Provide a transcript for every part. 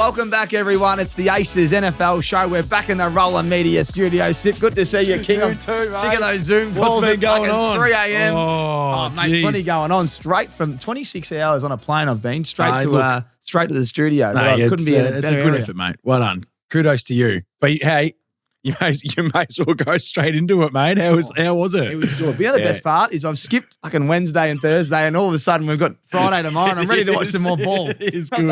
Welcome back, everyone. It's the Aces NFL show. We're back in the Roller Media studio. Sip, good to see you, King. I'm sick of those Zoom calls What's been going on? 3 a.m. Oh, mate, plenty going on. Straight from 26 hours on a plane I've been, straight to the studio. No, couldn't be it's a good effort, mate. Well done. Kudos to you. But hey, you may as well go straight into it, mate. How was it? It was good. But the best part is I've skipped fucking Wednesday and Thursday, and all of a sudden we've got Friday tomorrow, and I'm ready to watch some more ball. It's good.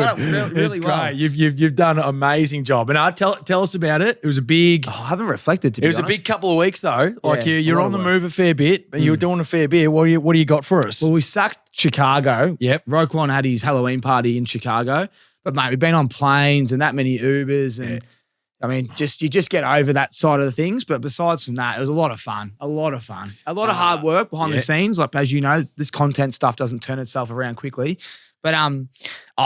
really it's well. Great. You've done an amazing job. And tell us about it. It was a big. I haven't reflected, to be honest. It was a big couple of weeks though. Like you're on the move a fair bit, but you were doing a fair bit. What do you got for us? Well, we sacked Chicago. Yep. Roquan had his Halloween party in Chicago. But, mate, we've been on planes and that many Ubers and, I mean, you just get over that side of the things. But besides from that, it was a lot of fun. A lot of hard work behind the scenes. Like, as you know, this content stuff doesn't turn itself around quickly. But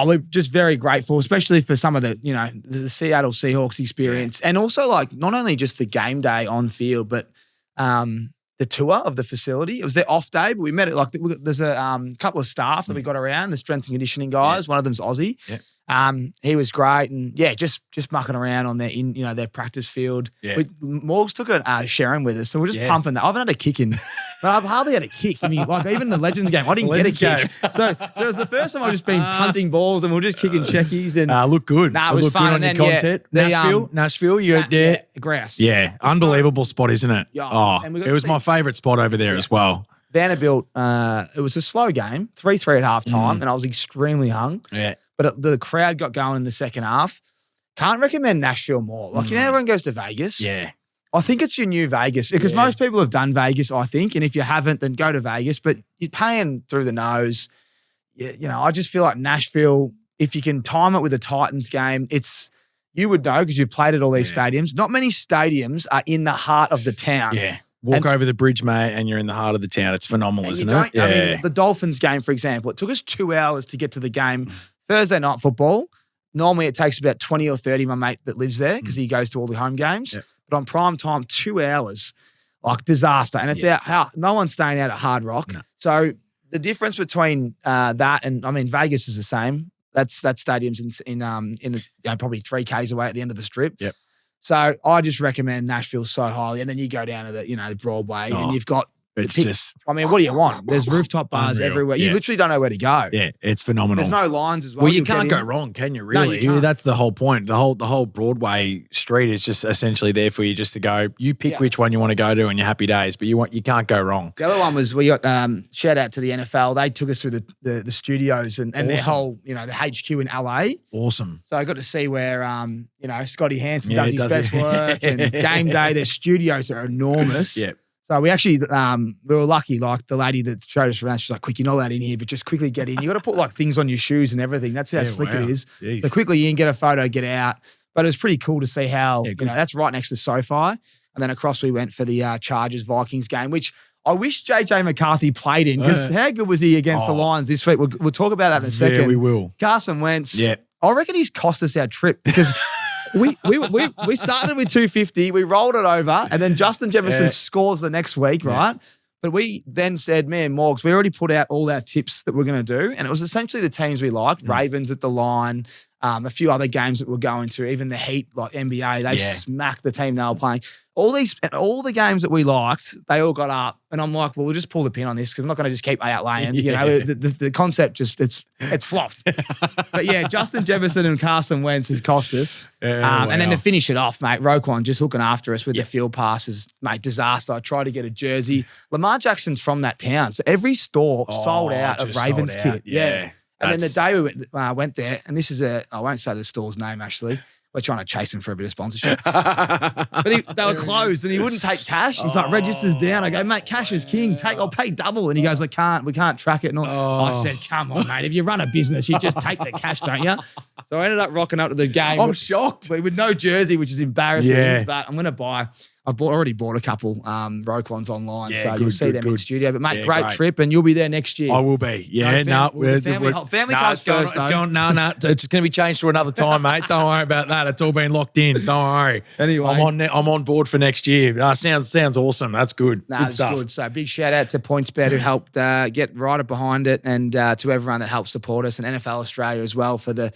we're just very grateful, especially for some of the Seattle Seahawks experience. And also, like, not only just the game day on field, but the tour of the facility. It was their off day, but we met it like there's a couple of staff that we got around, the strength and conditioning guys. One of them's Aussie. Yeah. He was great, and just mucking around on their practice field. Yeah. Morgs took a Sharon with us, so we're just pumping that. I haven't had a kick in, but I've hardly had a kick. I mean, like even the Legends game, I didn't get a kick. So it was the first time I've just been punting balls and we're just kicking checkies and look good. It was fun. Good on your content. Nashville, you're there. Grouse. Yeah, unbelievable spot, isn't it? Yeah. It was my favourite spot over there as well. Vanderbilt, it was a slow game, 3-3 at half time, and I was extremely hung. Yeah. But the crowd got going in the second half. Can't recommend Nashville more. Like, everyone goes to Vegas. Yeah. I think it's your new Vegas because most people have done Vegas, I think. And if you haven't, then go to Vegas. But you're paying through the nose. I just feel like Nashville, if you can time it with the Titans game, you would know because you've played at all these stadiums. Not many stadiums are in the heart of the town. Yeah. Walk over the bridge, mate, and you're in the heart of the town. It's phenomenal, isn't it? Yeah. I mean, the Dolphins game, for example, it took us 2 hours to get to the game. Thursday night football, normally it takes about 20 or 30, my mate that lives there, because he goes to all the home games. Yep. But on prime time, 2 hours, like disaster. And it's out, no one's staying out at Hard Rock. No. So the difference between that and, I mean, Vegas is the same. That stadium's in probably 3 Ks away at the end of the strip. Yep. So I just recommend Nashville so highly. And then you go down to the Broadway and you've got, I mean, what do you want? There's rooftop bars everywhere. You literally don't know where to go. Yeah, it's phenomenal. There's no lines as well. Well, you can't go wrong, can you? Really? No, you can't. That's the whole point. The whole Broadway street is just essentially there for you just to go. You pick which one you want to go to on your happy days, but you can't go wrong. The other one was we got shout out to the NFL. They took us through the studios and their whole the HQ in LA. Awesome. So I got to see where Scotty Hansen does his best work and game day. Their studios are enormous. Yeah. So we actually, we were lucky, like the lady that showed us around, she's like, quick, you're not allowed in here, but just quickly get in. You got to put like things on your shoes and everything. That's how slick it is. Jeez. So quickly in, get a photo, get out. But it was pretty cool to see how, that's right next to SoFi. And then across we went for the Chargers-Vikings game, which I wish JJ McCarthy played in because how good was he against the Lions this week? We'll talk about that in a second. Yeah, we will. Carson Wentz. Yeah. I reckon he's cost us our trip because we started with 250, we rolled it over, and then Justin Jefferson scores the next week, right? But we then said, man, Morgs, we already put out all our tips that we're going to do, and it was essentially the teams we liked, Ravens at the line, a few other games that we're going to, even the Heat, like NBA, they smacked the team they were playing. All the games that we liked, they all got up. And I'm like, well, we'll just pull the pin on this because I'm not going to just keep outlaying. The concept just, it's flopped. But yeah, Justin Jefferson and Carson Wentz has cost us. And then to finish it off, mate, Roquan just looking after us with the field passes, mate, disaster. I tried to get a jersey. Lamar Jackson's from that town. So every store sold out of Ravens kit. Yeah. And then the day we went there, and this is I won't say the store's name actually. We're trying to chase him for a bit of sponsorship. But they were closed and he wouldn't take cash. He's like, register's down. I go, mate, cash is king. I'll pay double. And he goes, we can't track it. And I said, come on, mate. If you run a business, you just take the cash, don't you? So I ended up rocking up to the game. I'm shocked. With no jersey, which is embarrassing. Yeah. But I'm going to buy. I've already bought a couple Roquans online, so you'll see them in studio. But mate, great trip, and you'll be there next year. I will be. Yeah, family comes first. It's going it's going to be changed to another time, mate. Don't worry about that. It's all been locked in. Don't worry. Anyway, I'm on board for next year. Sounds awesome. That's good. Good stuff. Good. So big shout out to PointsBet who helped get right up behind it, and to everyone that helped support us, and NFL Australia as well for the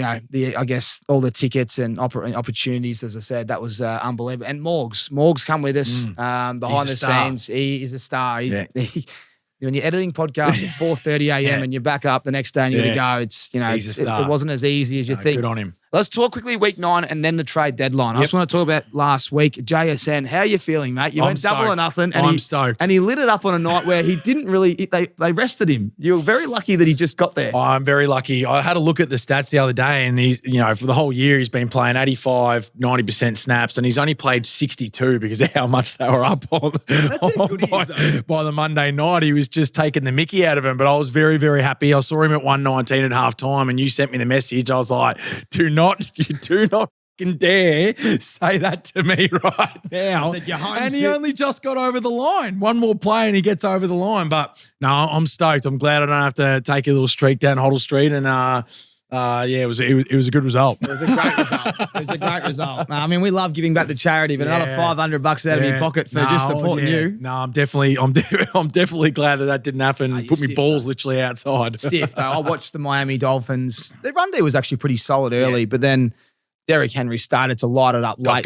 I guess all the tickets and opportunities, as I said, that was unbelievable. And Morgs come with us behind the scenes. He is a star. When you're editing podcasts at 4:30 a.m. and you're back up the next day and you're going to go, it wasn't as easy as you think. Good on him. Let's talk quickly week 9 and then the trade deadline. I just want to talk about last week. JSN, how are you feeling, mate? You went double or nothing. And I'm stoked. And he lit it up on a night where he didn't really, they rested him. You were very lucky that he just got there. I'm very lucky. I had a look at the stats the other day and he's, for the whole year, he's been playing 85, 90% snaps and he's only played 62 because of how much they were up on by the Monday night. He was just taking the mickey out of him, but I was very, very happy. I saw him at 119 at halftime and you sent me the message. I was like, you do not fucking dare say that to me right now. And he only just got over the line. One more play and he gets over the line. But no, I'm stoked. I'm glad I don't have to take a little streak down Hoddle Street. And it was a good result. It was a great result. I mean, we love giving back to charity, but another $500 out of your pocket for just supporting you. No, I'm definitely glad that didn't happen. Put me balls literally outside. Stiff though. I watched the Miami Dolphins. Their run D was actually pretty solid early, but then Derrick Henry started to light it up late.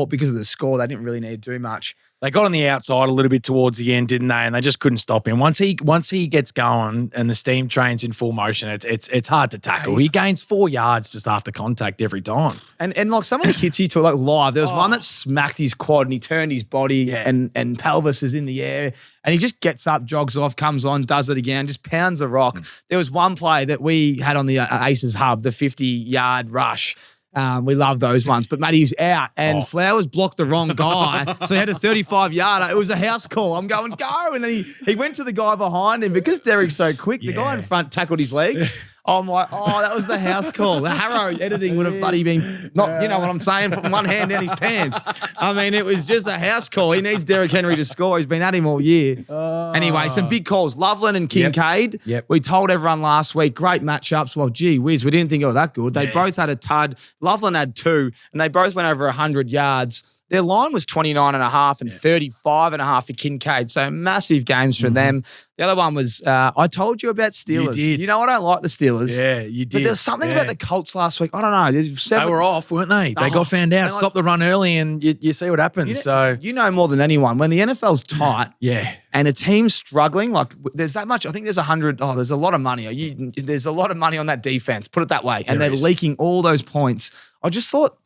Because of the score, they didn't really need to do much. They got on the outside a little bit towards the end, didn't they? And they just couldn't stop him. Once he gets going and the steam train's in full motion, it's hard to tackle. He gains 4 yards just after contact every time. And like some of the hits he took like live, there was one that smacked his quad and he turned his body and pelvis is in the air and he just gets up, jogs off, comes on, does it again, just pounds the rock. There was one play that we had on the Aces Hub, the 50-yard rush. We love those ones. But, mate, he was out and Flowers blocked the wrong guy. So he had a 35-yarder. It was a house call. I'm going, go. And then he went to the guy behind him. Because Derrick's so quick, the guy in front tackled his legs. I'm like, that was the house call. The Harrow editing would have bloody been, not, you know what I'm saying, putting one hand down his pants. I mean, it was just a house call. He needs Derrick Henry to score. He's been at him all year. Anyway, some big calls. Loveland and Kincaid. Yep. We told everyone last week, great matchups. Well, gee whiz, we didn't think it was that good. They both had a tud. Loveland had 2, and they both went over 100 yards. Their line was 29.5 and 35.5 for Kincaid. So massive games for them. The other one was, I told you about Steelers. You did. You know, I don't like the Steelers. Yeah, you did. But there was something about the Colts last week. I don't know. They were off, weren't they? They got found out. Stopped the run early and you see what happens. You know more than anyone. When the NFL's tight and a team's struggling, like there's that much. I think there's 100. There's a lot of money. There's a lot of money on that defense. Put it that way. And they're leaking all those points. I just thought,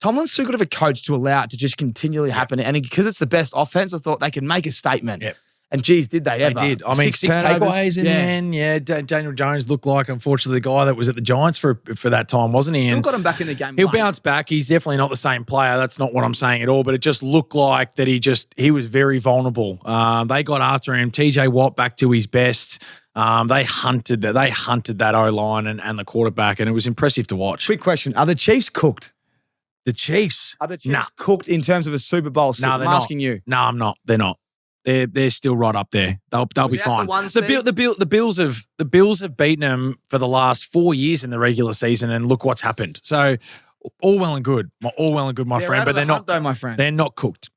Tomlin's too good of a coach to allow it to just continually happen. And because it's the best offense, I thought they could make a statement. Yep. And geez, did they ever? They did. I mean, 6 takeaways in the end. Yeah, Daniel Jones looked like, unfortunately, the guy that was at the Giants for that time, wasn't he? Still got him back in the game. He'll bounce back. He's definitely not the same player. That's not what I'm saying at all. But it just looked like that he was very vulnerable. They got after him. TJ Watt back to his best. They hunted that O-line and the quarterback, and it was impressive to watch. Quick question. Are the Chiefs cooked? The Chiefs? Are the Chiefs cooked in terms of a Super Bowl? No, I'm asking you. No, I'm not. They're not. They're still right up there. They'll be fine. The Bills have beaten them for the last 4 years in the regular season, and look what's happened. So all well and good, my friend. But they're not, though, my friend. They're not cooked.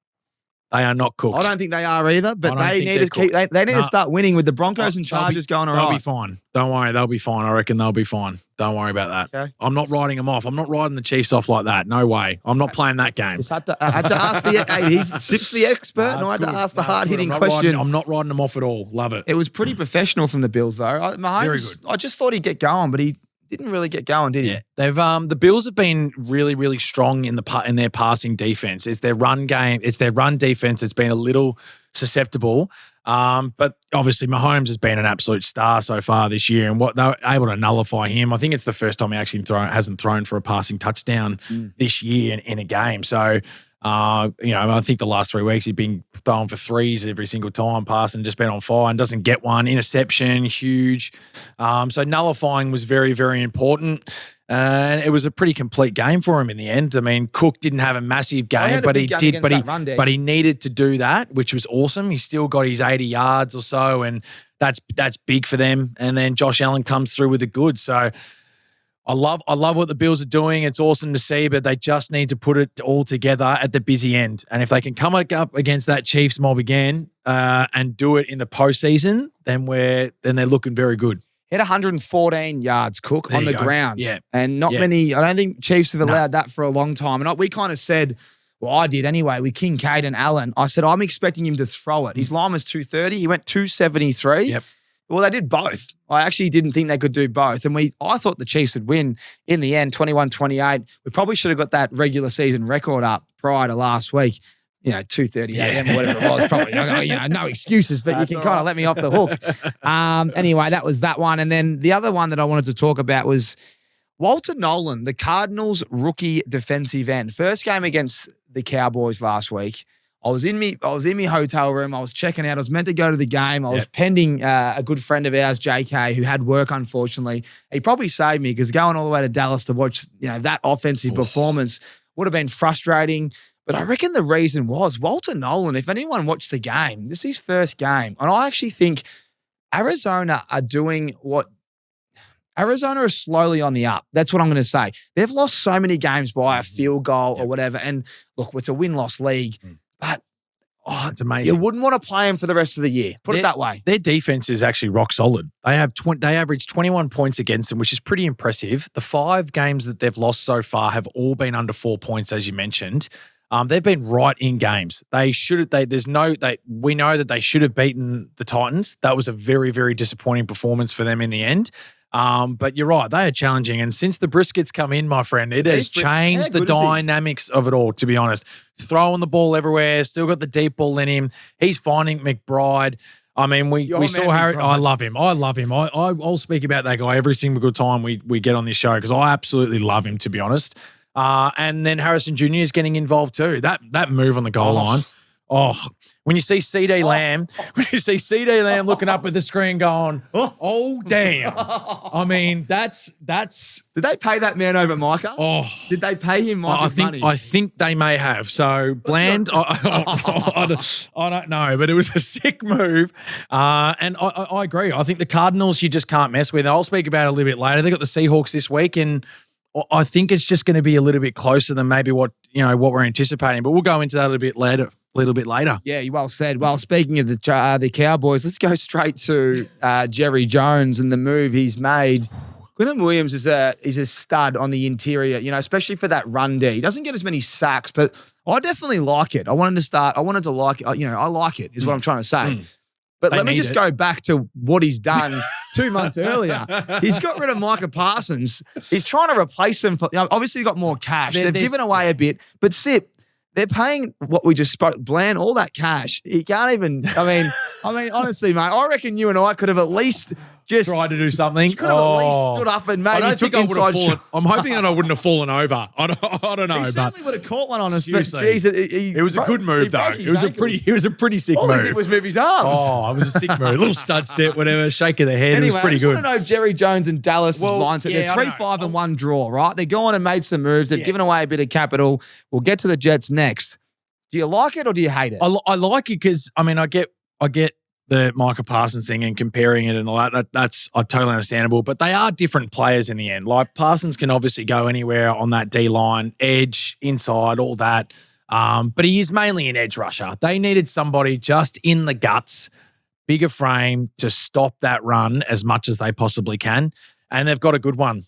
They are not cooked. I don't think they are either, but they need to start winning with the Broncos and Chargers going all right. They'll be fine. Don't worry. They'll be fine. I reckon they'll be fine. Don't worry about that. Okay. I'm not writing them off. I'm not writing the Chiefs off like that. No way. I'm not playing that game. I had to ask he's Sip's the expert, and I had to ask the hard-hitting question. I'm not writing them off at all. Love it. It was pretty professional from the Bills, though. Very good. I just thought he'd get going, but he didn't really get going, did he? Yeah. They've the Bills have been really, really strong in their passing defense. It's their run game. It's their run defense that's been a little susceptible. But obviously Mahomes has been an absolute star so far this year, and what they were able to nullify him. I think it's the first time he actually hasn't thrown for a passing touchdown this year in a game. So I think the last 3 weeks he's been throwing for threes every single time, passing, just been on fire and doesn't get one. Interception, huge. So nullifying was very, very important. And it was a pretty complete game for him in the end. I mean, Cook didn't have a massive game, but he needed to do that, which was awesome. He still got his 80 yards or so, and that's big for them. And then Josh Allen comes through with the goods. So I love what the Bills are doing. It's awesome to see, but they just need to put it all together at the busy end. And if they can come up against that Chiefs mob again and do it in the postseason, then they're looking very good. He had 114 yards, Cook, There on you the go. ground. Yeah. And not Yeah. many, I don't think Chiefs have allowed that for a long time. And we kind of said, well, I did anyway, with Kincaid and Allen. I said, I'm expecting him to throw it. His line was 230. He went 273. Yep. Well, they did both. I actually didn't think they could do both. And I thought the Chiefs would win in the end, 21-28. We probably should have got that regular season record up prior to last week. 2:30 a.m. or whatever it was. Probably, no excuses, but you can kind of let me off the hook. Anyway, that was that one. And then the other one that I wanted to talk about was Walter Nolan, the Cardinals rookie defensive end. First game against the Cowboys last week. I was in my hotel room. I was checking out. I was meant to go to the game. I was pending a good friend of ours, JK, who had work, unfortunately. He probably saved me because going all the way to Dallas to watch that offensive performance would have been frustrating. But I reckon the reason was Walter Nolan, if anyone watched the game, this is his first game. And I actually think Arizona are slowly on the up. That's what I'm going to say. They've lost so many games by a field goal or whatever. And look, it's a win-loss league. But it's amazing. You wouldn't want to play them for the rest of the year. Put it that way. Their defense is actually rock solid. They averaged 21 points against them, which is pretty impressive. The 5 games that they've lost so far have all been under 4 points, as you mentioned. They've been right in games. We know that they should have beaten the Titans. That was a very, very disappointing performance for them in the end. But you're right, they are challenging. And since the briskets come in, my friend, it has changed the dynamics of it all, to be honest. Throwing the ball everywhere, still got the deep ball in him. He's finding McBride. I mean, we saw Harry. I love him. I'll speak about that guy every single good time we get on this show because I absolutely love him, to be honest. And then Harrison Jr. is getting involved too. That move on the goal line. When you see CD Lamb, looking up at the screen going, oh damn. I mean, that's Did they pay that man over Micah? Did they pay him Micah's money? I think they may have. So Bland, I don't know, but it was a sick move. And I agree. I think the Cardinals you just can't mess with. I'll speak about it a little bit later. They got the Seahawks this week, and I think it's just going to be a little bit closer than maybe what we're anticipating. But we'll go into that a little bit later. Yeah, you well said. Well, speaking of the Cowboys, let's go straight to Jerry Jones and the move he's made. Quinton Williams is a stud on the interior, especially for that run D. He doesn't get as many sacks, but I definitely like it. I wanted to like it. I like it is what I'm trying to say. But let me just go back to what he's done 2 months earlier. He's got rid of Micah Parsons. He's trying to replace him. Obviously, got more cash. They've given away a bit. But Sip, they're paying what we just spoke, Bland, all that cash. He can't even, I mean, honestly, mate, I reckon you and I could have at least just tried to do something. Could have at least stood up and maybe I don't took think I would have inside fallen. I'm hoping that I wouldn't have fallen over. I don't know. He certainly would have caught one on us. But Seriously. geez, It was a good move, though. It was a pretty sick all move. All he did was move his arms. It was a sick move. A little stud step, whatever, shake of the head. Anyway, it was pretty good. I just want to know Jerry Jones and Dallas' mindset. Yeah, They're 3-5-1 draw, right? They've gone and made some moves. They've given away a bit of capital. We'll get to the Jets next. Do you like it or do you hate it? I like it because, I get the Micah Parsons thing and comparing it and all that. That's totally understandable. But they are different players in the end. Like Parsons can obviously go anywhere on that D line, edge, inside, all that. But he is mainly an edge rusher. They needed somebody just in the guts, bigger frame to stop that run as much as they possibly can. And they've got a good one.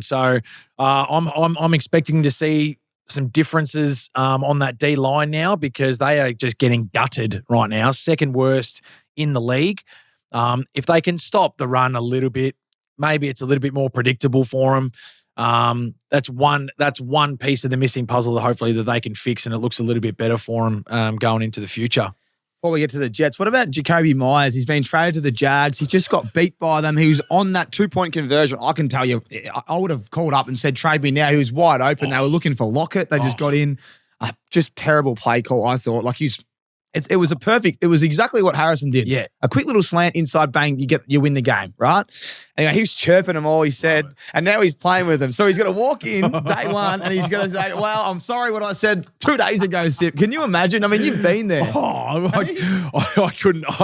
So I'm expecting to see some differences on that D line now because they are just getting gutted right now. Second worst in the league. If they can stop the run a little bit, maybe it's a little bit more predictable for them. That's one piece of the missing puzzle that hopefully that they can fix and it looks a little bit better for them going into the future. Before we get to the Jets, what about Jacoby Myers? He's been traded to the Jags. He just got beat by them. He was on that 2-point conversion. I can tell you, I would have called up and said, trade me now. He was wide open. They were looking for Lockett. They just got in. Just terrible play call, I thought. Like it was exactly what Harrison did. Yeah. A quick little slant inside, bang, you win the game, right? Anyway, he was chirping them all, he said, and now he's playing with them. So he's going to walk in day one and he's going to say, well, I'm sorry what I said 2 days ago, Sip. Can you imagine? I mean, you've been there. I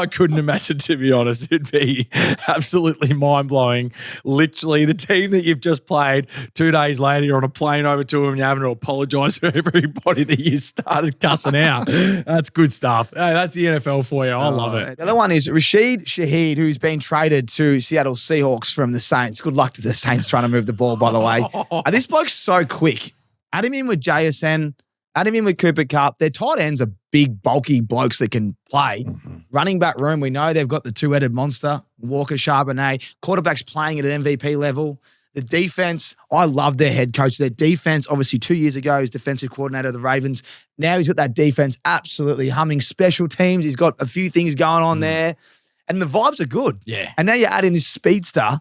couldn't imagine, to be honest. It'd be absolutely mind-blowing. Literally, the team that you've just played 2 days later, you're on a plane over to them and you're having to apologise to everybody that you started cussing out. That's good stuff. Hey, that's the NFL for you. I love it. The other one is Rashid Shaheed, who's been traded to Seattle Seahawks from the Saints. Good luck to the Saints trying to move the ball, by the way. This bloke's so quick. Add him in with JSN. Add him in with Cooper Kupp. Their tight ends are big, bulky blokes that can play. Running back room, we know they've got the two-headed monster, Walker Charbonnet. Quarterback's playing at an MVP level. The defense, I love their head coach. Their defense, obviously 2 years ago, he was defensive coordinator of the Ravens. Now he's got that defense absolutely humming. Special teams, he's got a few things going on there. And the vibes are good. Yeah. And now you add in this speedster.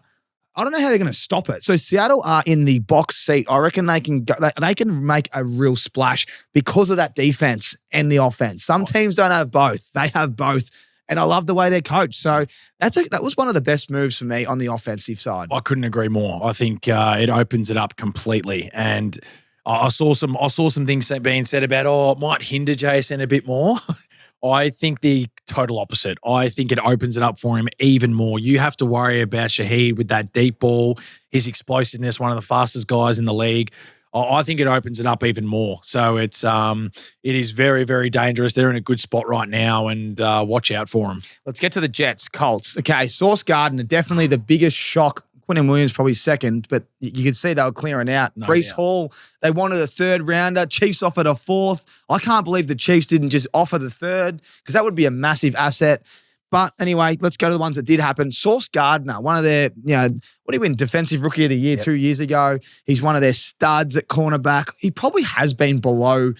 I don't know how they're going to stop it. So Seattle are in the box seat. I reckon they can go, they can make a real splash because of that defense and the offense. Some teams don't have both. They have both. And I love the way they're coached. So that was one of the best moves for me on the offensive side. I couldn't agree more. I think it opens it up completely. And I saw some things being said about, it might hinder JSN a bit more. I think the total opposite. I think it opens it up for him even more. You have to worry about Shaheed with that deep ball, his explosiveness, one of the fastest guys in the league. I think it opens it up even more. So it is very, very dangerous. They're in a good spot right now, and watch out for them. Let's get to the Jets, Colts. Okay, Sauce Gardner, definitely the biggest shock. Quinton Williams probably second, but you can see they were clearing out. Breece Hall, they wanted a third rounder. Chiefs offered a fourth. I can't believe the Chiefs didn't just offer the third because that would be a massive asset. But anyway, let's go to the ones that did happen. Sauce Gardner, one of their, what did he win? Defensive Rookie of the Year 2 years ago. He's one of their studs at cornerback. He probably has been below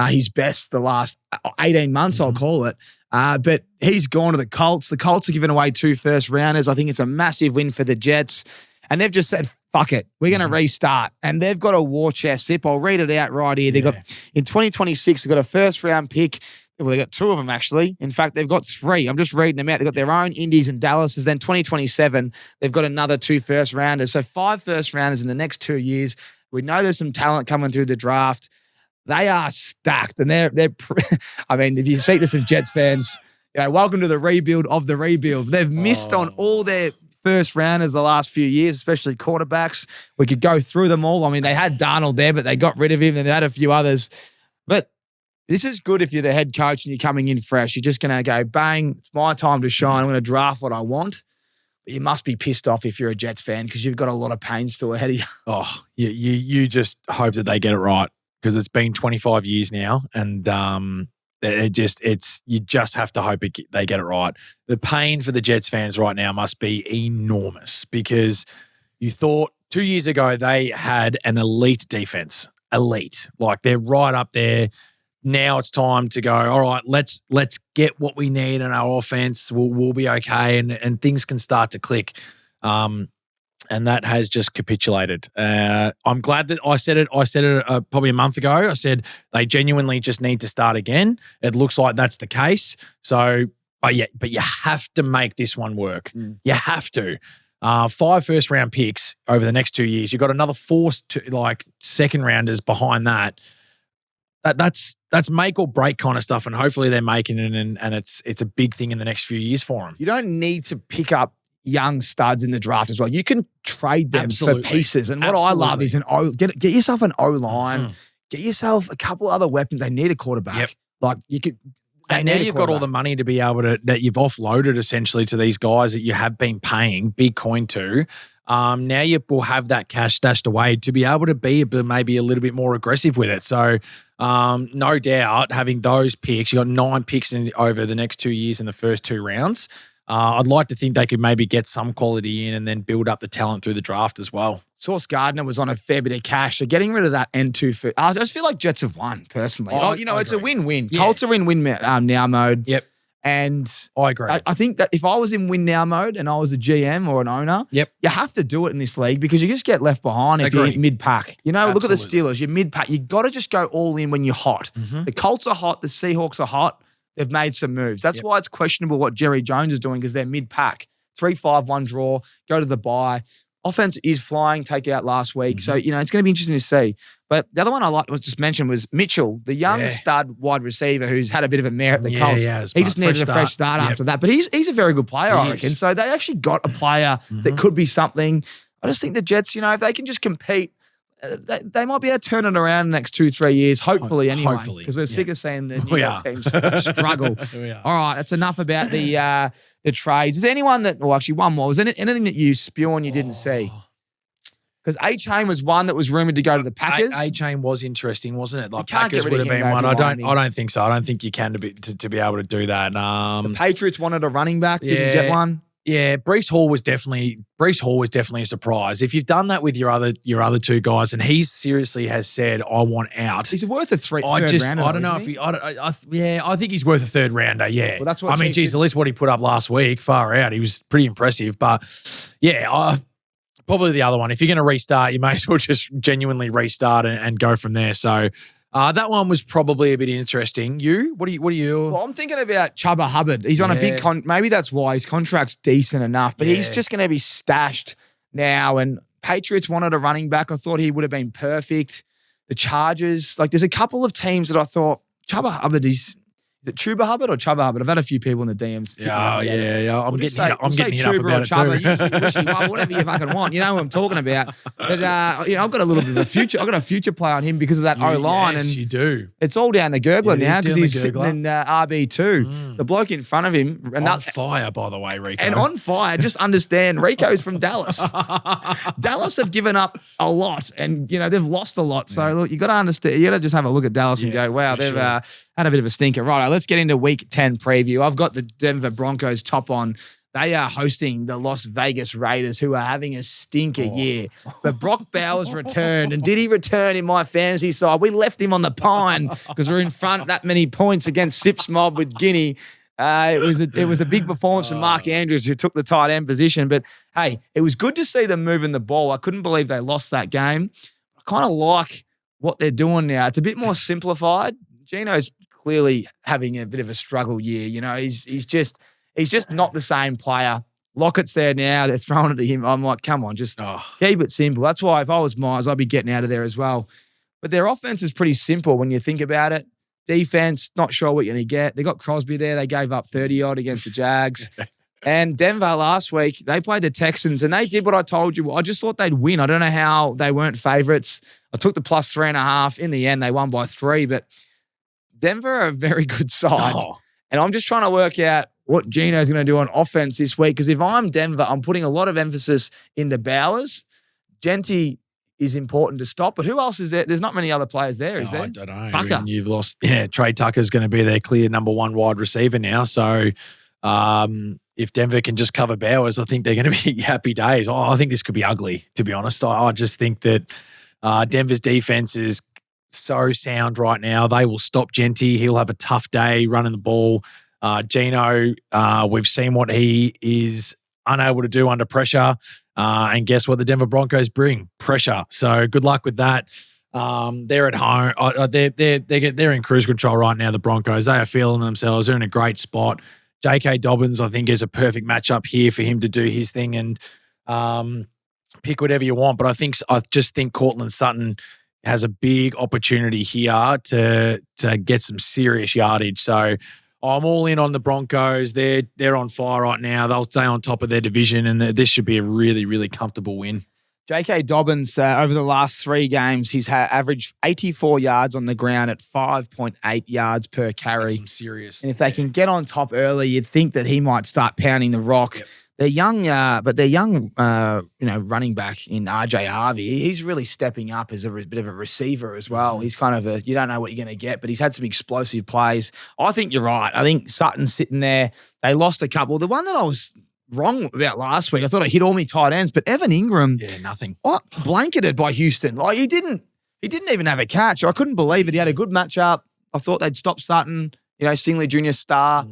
his best the last 18 months, I'll call it. But he's gone to the Colts. The Colts are giving away 2 first rounders. I think it's a massive win for the Jets. And they've just said, fuck it, we're going to restart. And they've got a war chest, Sip. I'll read it out right here. They've got, in 2026, they've got a first round pick. Well, they've got 2 of them, actually. In fact, they've got 3. I'm just reading them out. They've got their own Indies and Dallas. Then 2027, they've got another 2 first rounders. So 5 first rounders in the next 2 years. We know there's some talent coming through the draft. They are stacked. And they're I mean, if you speak to some Jets fans, welcome to the rebuild of the rebuild. They've missed on all their first rounders the last few years, especially quarterbacks. We could go through them all. I mean, they had Darnold there, but they got rid of him, and they had a few others. But this is good if you're the head coach and you're coming in fresh. You're just going to go, bang, it's my time to shine. I'm going to draft what I want. But you must be pissed off if you're a Jets fan because you've got a lot of pain still ahead of you. Oh, you just hope that they get it right because it's been 25 years now, and you just have to hope they get it right. The pain for the Jets fans right now must be enormous because you thought 2 years ago they had an elite defense. Elite. Like they're right up there. Now it's time to go, all right, let's get what we need in our offense. We'll be okay and things can start to click. And that has just capitulated. I'm glad that I said it probably a month ago. I said they genuinely just need to start again. It looks like that's the case. So, but you have to make this one work. You have to. 5 first round picks over the next 2 years. You've got another 4 second rounders behind that. That's make or break kind of stuff, and hopefully they're making it, and it's a big thing in the next few years for them. You don't need to pick up young studs in the draft as well. You can trade them for pieces. And what I love is get yourself an O-line, get yourself a couple other weapons. They need a quarterback. Yep. Like you could. And now you've got all the money to be able to that you've offloaded essentially to these guys that you have been paying big coin to. Now you will have that cash stashed away to be able to be maybe a little bit more aggressive with it. So no doubt having those picks, you got 9 picks over the next 2 years in the first 2 rounds. I'd like to think they could maybe get some quality in and then build up the talent through the draft as well. Sauce Gardner was on a fair bit of cash. So getting rid of that N2, I just feel like Jets have won personally. It's a win-win. Yeah. Colts are in win now mode. Yep. And I agree. I think that if I was in win now mode and I was a GM or an owner, you have to do it in this league because you just get left behind if you're mid-pack. Look at the Steelers. You're mid-pack. You got to just go all in when you're hot. The Colts are hot. The Seahawks are hot. They've made some moves. That's why it's questionable what Jerry Jones is doing because they're mid-pack. 3-5-1 draw, go to the bye. offense is flying, take out last week. So, it's going to be interesting to see. But the other one I like was just mentioned was Mitchell, the young stud wide receiver who's had a bit of a mare at the Colts. He just needed a fresh start after that. But he's a very good player, I reckon. So they actually got a player that could be something. I just think the Jets, if they can just compete, they might be able to turn it around in the next 2-3 years, hopefully anyway. Because we're sick of seeing the New York teams struggle. All right, that's enough about the trades. Is there anyone actually one more. Was there anything that you spew on you didn't see? Because A-Chain was one that was rumoured to go to the Packers. A-Chain was interesting, wasn't it? Like can't Packers get rid would of have him, been one. though, I don't think so. I don't think you can to be able to do that. The Patriots wanted a running back, didn't get one. Yeah, Breece Hall was definitely a surprise. If you've done that with your other two guys, and he seriously has said, "I want out." He's worth a third rounder. I don't know if he. I think he's worth a third rounder. Yeah, well, that's what at least what he put up last week, far out. He was pretty impressive. But yeah, probably the other one. If you're going to restart, you may as well just genuinely restart and go from there. So. That one was probably a bit interesting. What do you? Well, I'm thinking about Chuba Hubbard. He's on a big maybe that's why his contract's decent enough, but he's just going to be stashed now. And Patriots wanted a running back. I thought he would have been perfect. The Chargers, there's a couple of teams that I thought Chuba Hubbard is it Chuba Hubbard or Chuba Hubbard? I've had a few people in the DMs. Yeah. I'm getting hit up about it Chuba, too. whatever you fucking want. You know what I'm talking about. But I've got a little bit of a future. I've got a future play on him because of that O-line. Yes, and you do. It's all down the gurgler now because he's sitting in RB2. The bloke in front of him. On fire, by the way, Rico. And on fire. Just understand, Rico's from Dallas. Dallas have given up a lot and, they've lost a lot. So, look, you got to understand. You got to just have a look at Dallas and go, wow, they've had a bit of a stinker. Right, let's get into Week 10 preview. I've got the Denver Broncos top on. They are hosting the Las Vegas Raiders, who are having a stinker year. But Brock Bowers returned. And did he return in my fantasy side? We left him on the pine because we're in front that many points against Sips Mob with Guinea. It was a big performance from Mark Andrews, who took the tight end position. But, hey, it was good to see them moving the ball. I couldn't believe they lost that game. I kind of like what they're doing now. It's a bit more simplified. Gino's clearly having a bit of a struggle year. He's just not the same player. Lockett's there now. They're throwing it to him. I'm like, come on, just keep it simple. That's why if I was Myers, I'd be getting out of there as well. But their offense is pretty simple when you think about it. Defense, not sure what you're going to get. They got Crosby there. They gave up 30-odd against the Jags. And Denver last week, they played the Texans and they did what I told you. I just thought they'd win. I don't know how they weren't favorites. I took the plus 3.5. In the end, they won by 3, but Denver are a very good side. And I'm just trying to work out what Gino's going to do on offense this week. Because if I'm Denver, I'm putting a lot of emphasis into Bowers. Genty is important to stop. But who else is there? There's not many other players there, is there? I don't know. Tucker. You've lost. Yeah, Trey Tucker's going to be their clear number one wide receiver now. So if Denver can just cover Bowers, I think they're going to be happy days. I think this could be ugly, to be honest. I just think that Denver's defense is so sound right now. They will stop Genty. He'll have a tough day running the ball. Gino, we've seen what he is unable to do under pressure. And guess what the Denver Broncos bring? Pressure. So good luck with that. They're at home. They're in cruise control right now, the Broncos. They are feeling themselves. They're in a great spot. J.K. Dobbins, I think, is a perfect matchup here for him to do his thing and pick whatever you want. But I just think Cortland Sutton has a big opportunity here to get some serious yardage. So I'm all in on the Broncos. They're on fire right now. They'll stay on top of their division, and this should be a really, really comfortable win. J.K. Dobbins, over the last 3 games, he's averaged 84 yards on the ground at 5.8 yards per carry. That's some serious. And if they can get on top early, you'd think that he might start pounding the rock. Yep. They're young, running back in RJ Harvey. He's really stepping up as a bit of a receiver as well. He's kind of you don't know what you're going to get, but he's had some explosive plays. I think you're right. I think Sutton's sitting there. They lost a couple. The one that I was wrong about last week, I thought I hit all my tight ends, but Evan Ingram, nothing. Blanketed by Houston. Like he didn't even have a catch. I couldn't believe it. He had a good matchup. I thought they'd stop Sutton. Stingley Jr. star.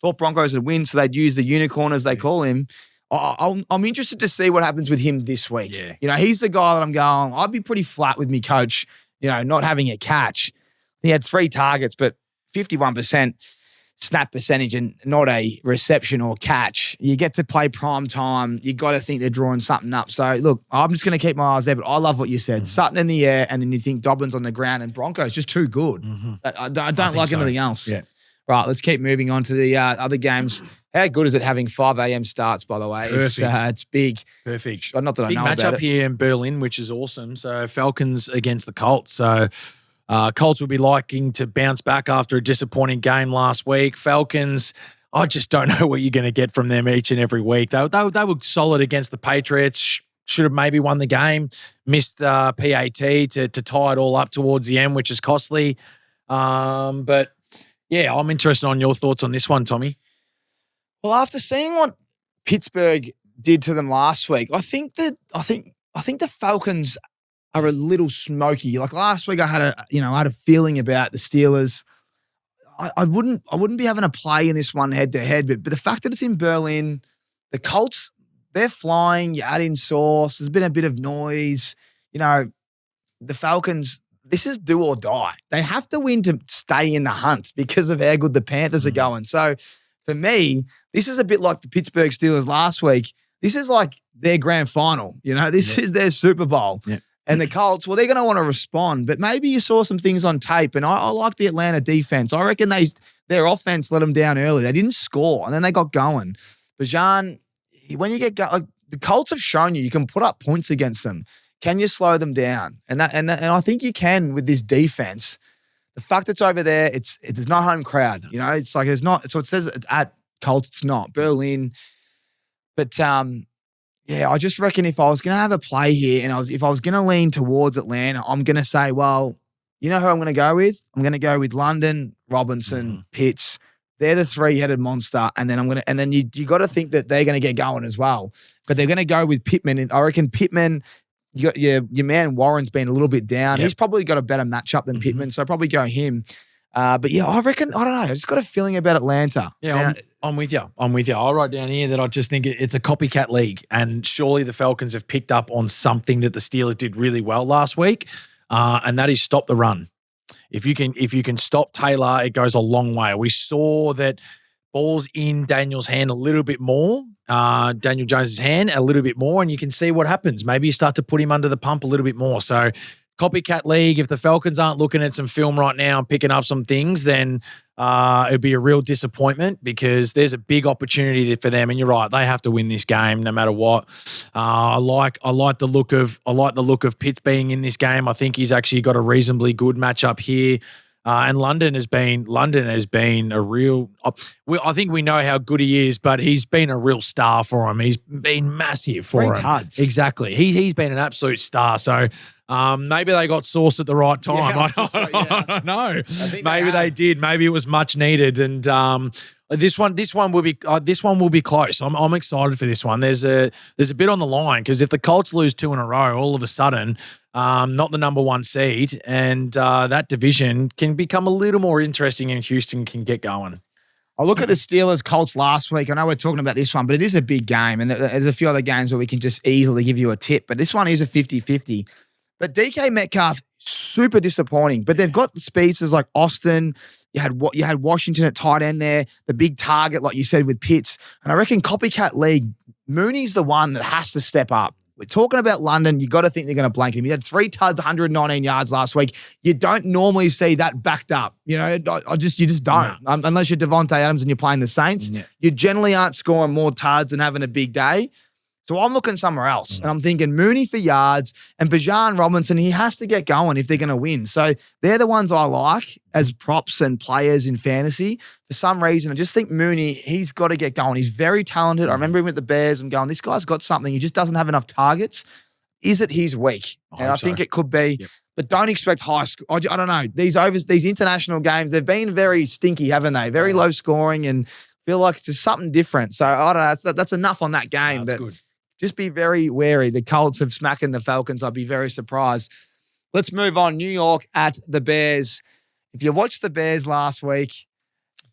Thought Broncos would win, so they'd use the unicorn as they call him. I'm interested to see what happens with him this week. Yeah. He's the guy that I'm going, I'd be pretty flat with me coach, not having a catch. He had 3 targets, but 51%. snap percentage and not a reception or catch. You get to play prime time. You got to think they're drawing something up. So, look, I'm just going to keep my eyes there, but I love what you said. Sutton in the air, and then you think Dobbins on the ground, and Broncos just too good. I don't like anything else. Yeah. Right, let's keep moving on to the other games. How good is it having 5 a.m. starts, by the way? It's big. Perfect. Not that big I know about matchup it. here in Berlin, which is awesome. So Falcons against the Colts. So Colts will be liking to bounce back after a disappointing game last week. Falcons, I just don't know what you're going to get from them each and every week. They were solid against the Patriots. Should have maybe won the game. Missed PAT to tie it all up towards the end, which is costly. But yeah, I'm interested on your thoughts on this one, Tommy. Well, after seeing what Pittsburgh did to them last week, I think the Falcons are a little smoky. Like last week, I had a feeling about the Steelers. I wouldn't be having a play in this one head to head, but the fact that it's in Berlin, the Colts, they're flying. You add in Sauce. There's been a bit of noise. The Falcons, this is do or die. They have to win to stay in the hunt because of how good the Panthers are going. So for me, this is a bit like the Pittsburgh Steelers last week. This is like their grand final. This is their Super Bowl. Yeah. And the Colts, well, they're going to want to respond. But maybe you saw some things on tape, and I like the Atlanta defense. I reckon their offense let them down early. They didn't score, and then they got going. Bajan, when you get going, the Colts have shown you can put up points against them. Can you slow them down? And I think you can with this defense. The fact it's over there, there's no home crowd. It's like it's not. So it says it's at Colts. It's not Berlin, but yeah, I just reckon if I was going to have a play here, and if I was going to lean towards Atlanta, I'm going to say, well, you know who I'm going to go with? I'm going to go with London, Robinson, Pitts. They're the three-headed monster, and then you got to think that they're going to get going as well. But they're going to go with Pittman, and I reckon Pittman. You got your man Warren's been a little bit down. Yep. He's probably got a better matchup than Pittman, so I'll probably go him. But yeah, I reckon, I don't know. I just got a feeling about Atlanta. Yeah, I'm with you. I'll write down here that I just think it's a copycat league, and surely the Falcons have picked up on something that the Steelers did really well last week, and that is stop the run. If you can stop Taylor, it goes a long way. We saw that ball's in Daniel's hand a little bit more. Daniel Jones's hand a little bit more, and you can see what happens. Maybe you start to put him under the pump a little bit more. So copycat league, if the Falcons aren't looking at some film right now and picking up some things, then it'd be a real disappointment because there's a big opportunity for them. And you're right, they have to win this game no matter what. I like the look of Pitts being in this game. I think he's actually got a reasonably good matchup here. And London has been a real. I think we know how good he is, but he's been a real star for him. He's been massive for him. Tuds. Exactly. He's been an absolute star. So maybe they got Sauce at the right time. Yeah, I don't know. Maybe they did. Maybe it was much needed. And this one will be close. I'm excited for this one. There's a bit on the line because if the Colts lose 2 in a row, all of a sudden. Not the number 1 seed, and that division can become a little more interesting and Houston can get going. I look at the Steelers-Colts last week. I know we're talking about this one, but it is a big game, and there's a few other games where we can just easily give you a tip, but this one is a 50-50. But DK Metcalf, super disappointing, but they've got the speedsters like Austin. You had Washington at tight end there, the big target, like you said, with Pitts. And I reckon copycat league, Mooney's the one that has to step up. We're talking about London. You got to think they're going to blanket him. He had 3 tuds, 119 yards last week. You don't normally see that backed up. You just don't. No. Unless you're Devontae Adams and you're playing the Saints. Yeah. You generally aren't scoring more tuds and having a big day. So I'm looking somewhere else. And I'm thinking Mooney for yards and Bajan Robinson, he has to get going if they're going to win. So they're the ones I like as props and players in fantasy. For some reason, I just think Mooney, he's got to get going. He's very talented. I remember him at the Bears and going, this guy's got something. He just doesn't have enough targets. Is it his week? I think it could be. Yep. But don't expect high score. I don't know. These international games, they've been very stinky, haven't they? Very low scoring and feel like it's just something different. So I don't know. That's enough on that game. That's good. Just be very wary. The Colts have smacking the Falcons. I'd be very surprised. Let's move on. New York at the Bears. If you watched the Bears last week,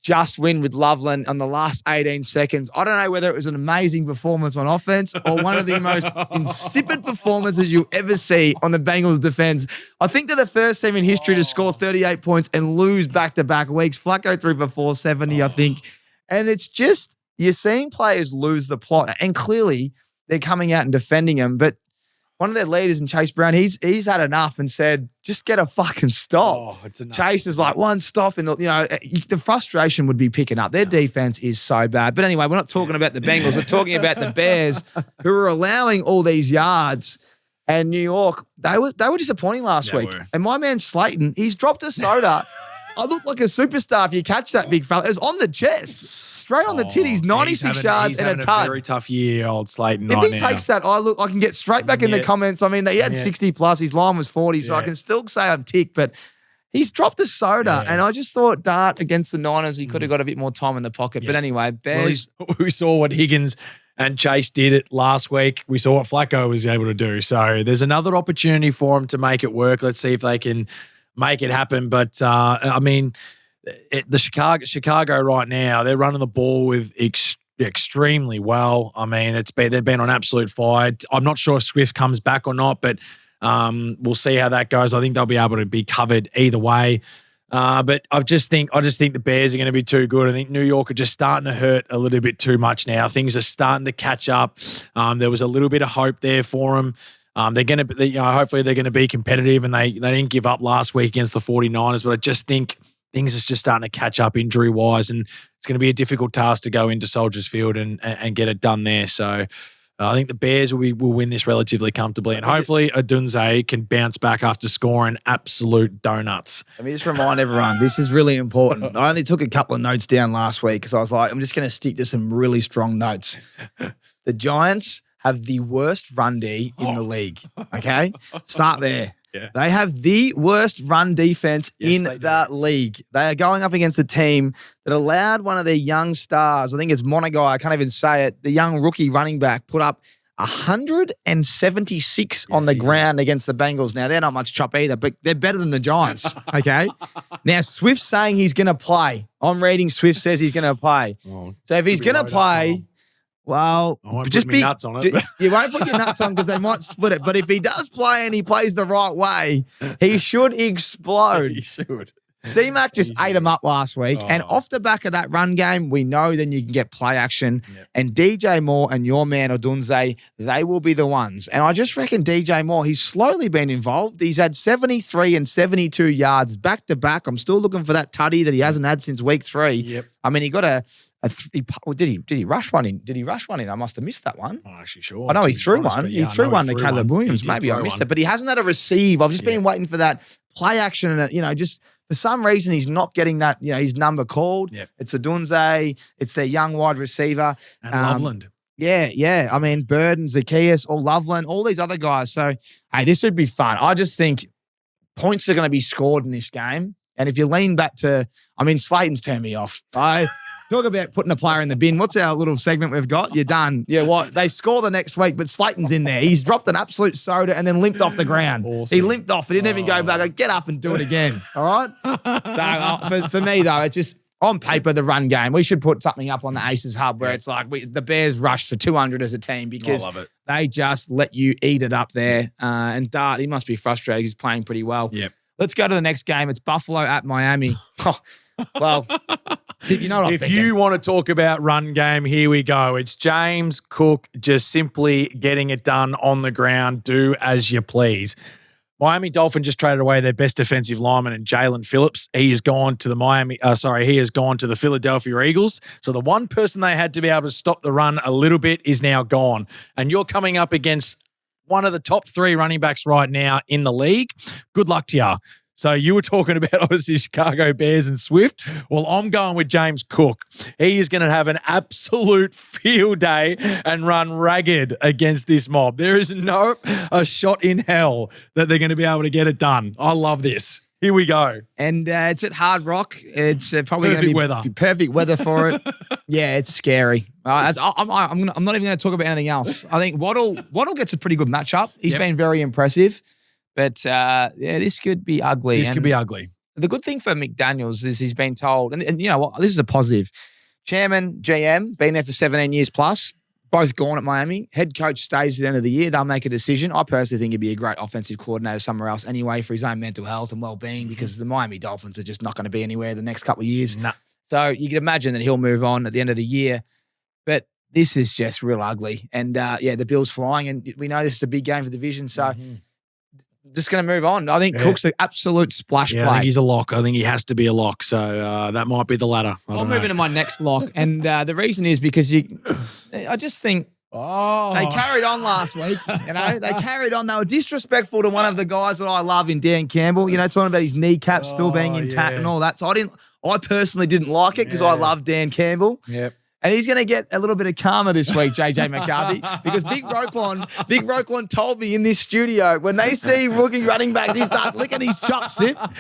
just win with Loveland on the last 18 seconds. I don't know whether it was an amazing performance on offense or one of the most insipid performances you ever see on the Bengals defense. I think they're the first team in history to score 38 points and lose back-to-back weeks. Flacco threw for 470, I think. And it's just, you're seeing players lose the plot. And clearly, they're coming out and defending him. But one of their leaders in Chase Brown, he's had enough and said, just get a fucking stop. Oh, it's enough. Chase is like, one stop. And, the frustration would be picking up. Their defense is so bad. But anyway, we're not talking about the Bengals. We're talking about the Bears who are allowing all these yards. And New York, they were disappointing last week. And my man Slayton, he's dropped a soda. I look like a superstar if you catch that big fella. It was on the chest. Straight on the titties, 96 yards and a touch. Very tough year, old Slayton. If he takes that, I can get straight back in the comments. I mean, he had 60 plus. His line was 40, so I can still say I'm ticked. But he's dropped a soda, and I just thought Dart against the Niners, he could have got a bit more time in the pocket. But anyway, Bears. Well, we saw what Higgins and Chase did it last week. We saw what Flacco was able to do. So there's another opportunity for him to make it work. Let's see if they can make it happen. But I mean, the Chicago right now, they're running the ball with extremely well. I mean, they've been on absolute fire. I'm not sure if Swift comes back or not, but we'll see how that goes. I think they'll be able to be covered either way. But I just think the Bears are going to be too good. I think New York are just starting to hurt a little bit too much now. Things are starting to catch up. There was a little bit of hope there for them. They're going to, hopefully they're going to be competitive, and they didn't give up last week against the 49ers. But I just think things are just starting to catch up injury-wise, and it's going to be a difficult task to go into Soldiers Field and get it done there. So I think the Bears will win this relatively comfortably, and hopefully Odunze can bounce back after scoring absolute donuts. Let me just remind everyone, this is really important. I only took a couple of notes down last week because I was like, I'm just going to stick to some really strong notes. The Giants have the worst run D in the league, okay? Start there. Yeah. They have the worst run defense in the league. They are going up against a team that allowed one of their young stars, I think it's Monagai, I can't even say it, the young rookie running back, put up 176 on the ground against the Bengals. Now, they're not much chop either, but they're better than the Giants, okay? Now, Swift's saying he's going to play. I'm reading Swift says he's going to play. Oh, so if he's going to play, well, I won't just put my nuts on it. You won't put your nuts on because they might split it. But if he does play and he plays the right way, he should explode. He should. C-Mac just ate him up last week. And off the back of that run game, we know then you can get play action. Yep. And DJ Moore and your man Odunze, they will be the ones. And I just reckon DJ Moore, he's slowly been involved. He's had 73 and 72 yards back to back. I'm still looking for that tutty that he hasn't had since week 3. Yep. I mean, he got did he rush one in? Did he rush one in? I must have missed that one. I'm not actually sure. I know he threw one. He threw one to Caleb Williams. Maybe I missed it, but he hasn't had a receive. I've just been waiting for that play action, and just for some reason he's not getting that. His number called. Yep. It's Odunze. It's their young wide receiver and Loveland. Yeah. I mean, Bird and Zacchaeus, or Loveland, all these other guys. So hey, this would be fun. I just think points are going to be scored in this game. And if you lean back to, Slayton's turned me off. Talk about putting a player in the bin. What's our little segment we've got? You're done. Yeah, what? They score the next week, but Slayton's in there. He's dropped an absolute soda and then limped off the ground. Awesome. He limped off. He didn't even go back. Get up and do it again. All right? So for me, though, it's just on paper, the run game. We should put something up on the Aces Hub where it's like the Bears rush for 200 as a team because they just let you eat it up there. And Dart, he must be frustrated. He's playing pretty well. Yep. Let's go to the next game. It's Buffalo at Miami. Well, you know what if you want to talk about run game, here we go. It's James Cook just simply getting it done on the ground. Do as you please. Miami Dolphins just traded away their best defensive lineman in Jalen Phillips. He has gone to the Philadelphia Eagles. So the one person they had to be able to stop the run a little bit is now gone. And you're coming up against one of the top 3 running backs right now in the league. Good luck to you. So you were talking about, obviously, Chicago Bears and Swift. Well, I'm going with James Cook. He is going to have an absolute field day and run ragged against this mob. There is no a shot in hell that they're going to be able to get it done. I love this. Here we go. And it's at Hard Rock. It's probably going to be perfect weather for it. Yeah, it's scary. I'm not even going to talk about anything else. I think Waddle gets a pretty good matchup. He's been very impressive. But, this could be ugly. Could be ugly. the good thing for McDaniels is he's been told, and you know what, this is a positive. Chairman, GM, been there for 17 years plus, both gone at Miami. Head coach stays at the end of the year. They'll make a decision. I personally think he'd be a great offensive coordinator somewhere else anyway for his own mental health and well-being because the Miami Dolphins are just not going to be anywhere the next couple of years. Nah. So you can imagine that he'll move on at the end of the year. But this is just real ugly. And the Bills flying. And we know this is a big game for the division. So just going to move on. I think Cook's an absolute splash play. I think he's a lock. I think he has to be a lock. So that might be the ladder. I'll move into my next lock. And the reason is because I just think they carried on last week. You know, they carried on. They were disrespectful to one of the guys that I love in Dan Campbell, you know, talking about his kneecaps still being intact and all that. So I personally didn't like it because I love Dan Campbell. Yep. And he's going to get a little bit of karma this week, JJ McCarthy, because Big Roquan told me in this studio, when they see rookie running backs, he starts licking his chops,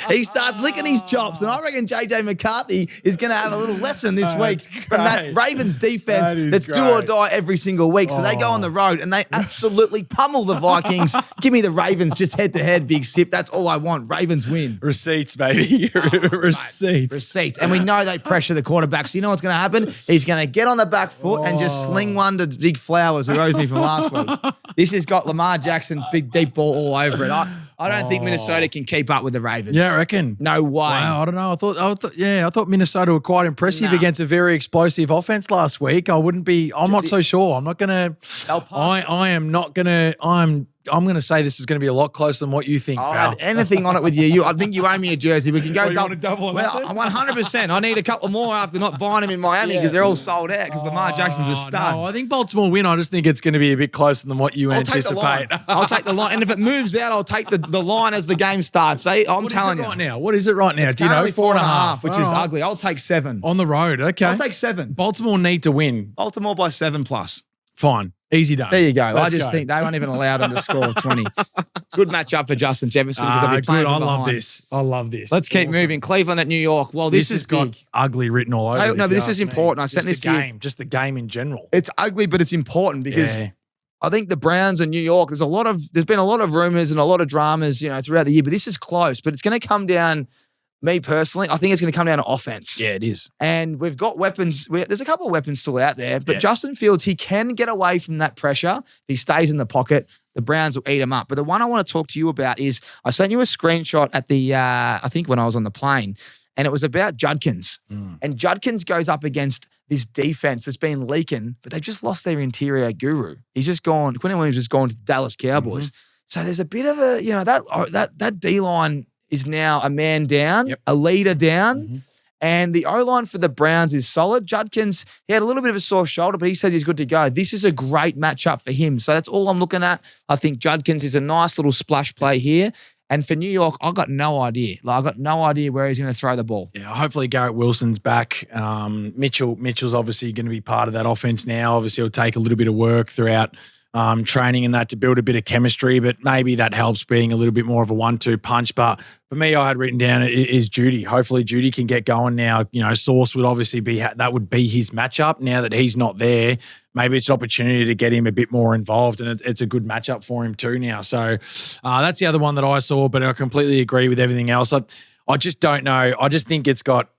He starts licking his chops. And I reckon JJ McCarthy is going to have a little lesson this week from that Ravens defense that's do or die every single week. So they go on the road and they absolutely pummel the Vikings. Give me the Ravens just head-to-head, Big Sip. That's all I want. Ravens win. Receipts, baby. Receipts. And we know they pressure the quarterback. So you know what's going to happen? He's going to get on the back foot and just sling one to Big Flowers, who owes me from last week. This has got Lamar Jackson, big deep ball all over it. I don't think Minnesota can keep up with the Ravens. Yeah, I reckon. No way. Wow, I don't know. I thought Minnesota were quite impressive against a very explosive offense last week. I'm not so sure. I'm not going to. I'm going to say this is going to be a lot closer than what you think, I'll pal. have anything on it with you. I think you owe me a jersey. We can go double on that? 100%. I need a couple more after not buying them in Miami because they're all sold out because Lamar Jackson's a stud. No, I think Baltimore win. I just think it's going to be a bit closer than what you anticipate. I'll take the line. And if it moves out, I'll take the line as the game starts. I'm telling you. What is it right now? Do you know? 4.5, which is ugly. I'll take 7. On the road, okay. I'll take 7. Baltimore need to win. Baltimore by 7+. Fine. Easy done. There you go. I just think they won't even allow them to score 20. Good matchup for Justin Jefferson because they'll be playing good. from I love this. Let's keep moving. Cleveland at New York. Well, this is got big. Ugly written all over. No, but this is important. I sent this to you. Just the game in general. It's ugly, but it's important because I think the Browns and New York, there's been a lot of rumors and a lot of dramas, you know, throughout the year, but this is close. But it's going to come down. Me personally, I think it's going to come down to offense. Yeah, it is. And we've got weapons. There's a couple of weapons still out there, but Justin Fields, he can get away from that pressure. If he stays in the pocket, the Browns will eat him up. But the one I want to talk to you about is I sent you a screenshot at I think when I was on the plane, and it was about Judkins. And Judkins goes up against this defense that's been leaking, but they've just lost their interior guru. He's just gone, Quinn Williams has gone to the Dallas Cowboys. So there's a bit of a, you know, that D-line is now a man down, a leader down, and the O-line for the Browns is solid. Judkins, he had a little bit of a sore shoulder, but he says he's good to go. This is a great matchup for him. So that's all I'm looking at. I think Judkins is a nice little splash play here. And for New York, I've got no idea. I've got no idea where he's going to throw the ball. Yeah, hopefully Garrett Wilson's back. Mitchell's obviously going to be part of that offense now. Obviously, it'll take a little bit of work throughout training and that to build a bit of chemistry, but maybe that helps being a little bit more of a 1-2 punch. But for me, I had written down is Judy. Hopefully Judy can get going now. You know, Sauce would obviously that would be his matchup. Now that he's not there, maybe it's an opportunity to get him a bit more involved, and it's a good matchup for him too now. So that's the other one that I saw, but I completely agree with everything else. I just don't know. I just think it's got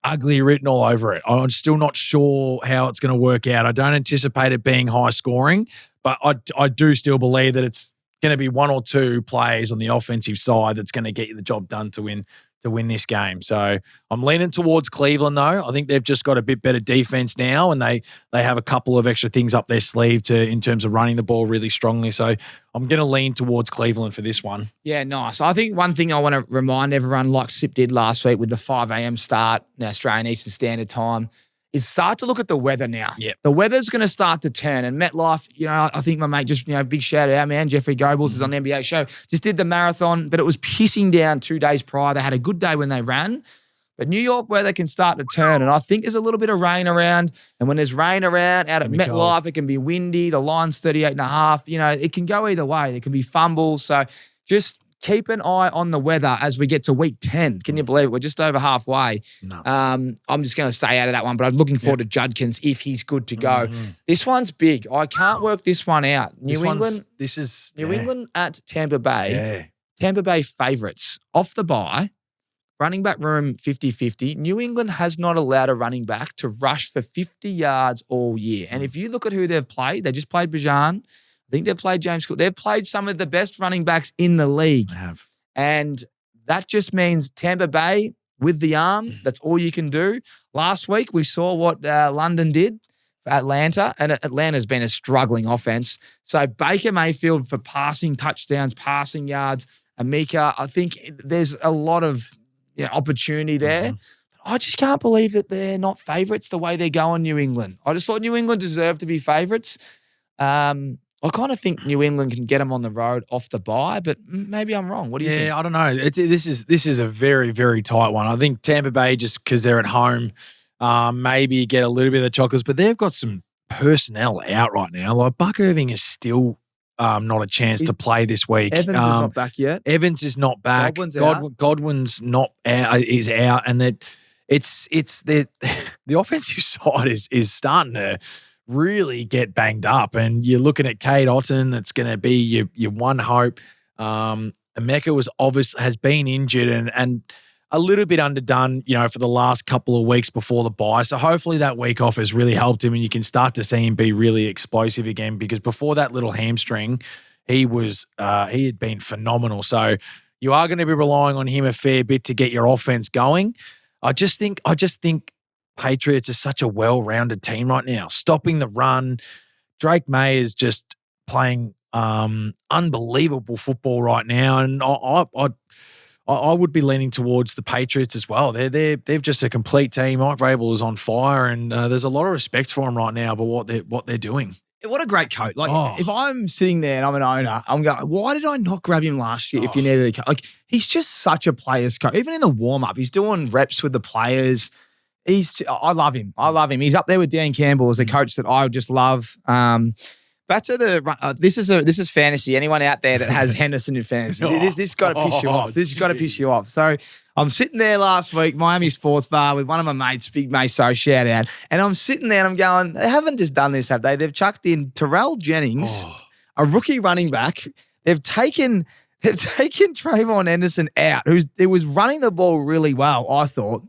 ugly written all over it. I'm still not sure how it's going to work out. I don't anticipate it being high scoring, but I do still believe that it's going to be 1 or 2 plays on the offensive side that's going to get you the job done to win this game. So I'm leaning towards Cleveland though. I think they've just got a bit better defense now, and they have a couple of extra things up their sleeve in terms of running the ball really strongly. So I'm going to lean towards Cleveland for this one. Yeah, nice. I think one thing I want to remind everyone, like Sip did last week with the 5 a.m. start in Australian Eastern Standard Time, is start to look at the weather now. Yep. The weather's going to start to turn. And MetLife, you know, I think my mate just, you know, big shout out, man. Jeffrey Goebbels is on the NBA show. Just did the marathon, but it was pissing down 2 days prior. They had a good day when they ran. But New York weather can start to turn. And I think there's a little bit of rain around. And when there's rain around out at MetLife, it can be windy. The line's 38.5. You know, it can go either way. There can be fumbles. So just keep an eye on the weather as we get to week 10. Can you believe it? We're just over halfway. Nuts. I'm just going to stay out of that one, but I'm looking forward to Judkins if he's good to go. This one's big. I can't work this one out. New England at Tampa Bay. Yeah. Tampa Bay favourites off the bye. running back room 50-50. New England has not allowed a running back to rush for 50 yards all year. And if you look at who they've played, they just played Bajan. I think they've played James Cook. They've played some of the best running backs in the league. They have. And that just means Tampa Bay with the arm, that's all you can do. Last week, we saw what London did for Atlanta, and Atlanta's been a struggling offense. So Baker Mayfield for passing touchdowns, passing yards, Amika, I think there's a lot of opportunity there. I just can't believe that they're not favourites the way they're going, New England. I just thought New England deserved to be favourites. I kind of think New England can get them on the road off the bye, but maybe I'm wrong. What do you think? Yeah, I don't know. This is a very, very tight one. I think Tampa Bay, just because they're at home, maybe get a little bit of the chocolates, but they've got some personnel out right now. Like Buck Irving is still not a chance to play this week. Evans is not back yet. Evans is not back. Godwin's not out, is out, and that it's the offensive side is starting to really get banged up, and you're looking at Cade Otton. That's going to be your one hope. Emeka has been injured and a little bit underdone, for the last couple of weeks before the bye. So hopefully that week off has really helped him, and you can start to see him be really explosive again. Because before that little hamstring, he had been phenomenal. So you are going to be relying on him a fair bit to get your offense going. I just think Patriots are such a well-rounded team right now. Stopping the run. Drake May is just playing unbelievable football right now, and I would be leaning towards the Patriots as well. They're just a complete team. Mike Vrabel is on fire, and there's a lot of respect for him right now. But what they're doing. What a great coach! If I'm sitting there and I'm an owner, I'm going, why did I not grab him last year? If you needed a coach, he's just such a player's coach. Even in the warm up, he's doing reps with the players. I love him. He's up there with Dan Campbell as a coach that I just love. Back to the this is fantasy. Anyone out there that has Henderson in fantasy, this got to piss you off. This has got to piss you off. So I'm sitting there last week, Miami Sports Bar, with one of my mates, Big Meso, shout out, and I'm sitting there and I'm going, they haven't just done this, have they? They've chucked in Terrell Jennings, a rookie running back. They've taken Trayvon Henderson out, who was running the ball really well, I thought.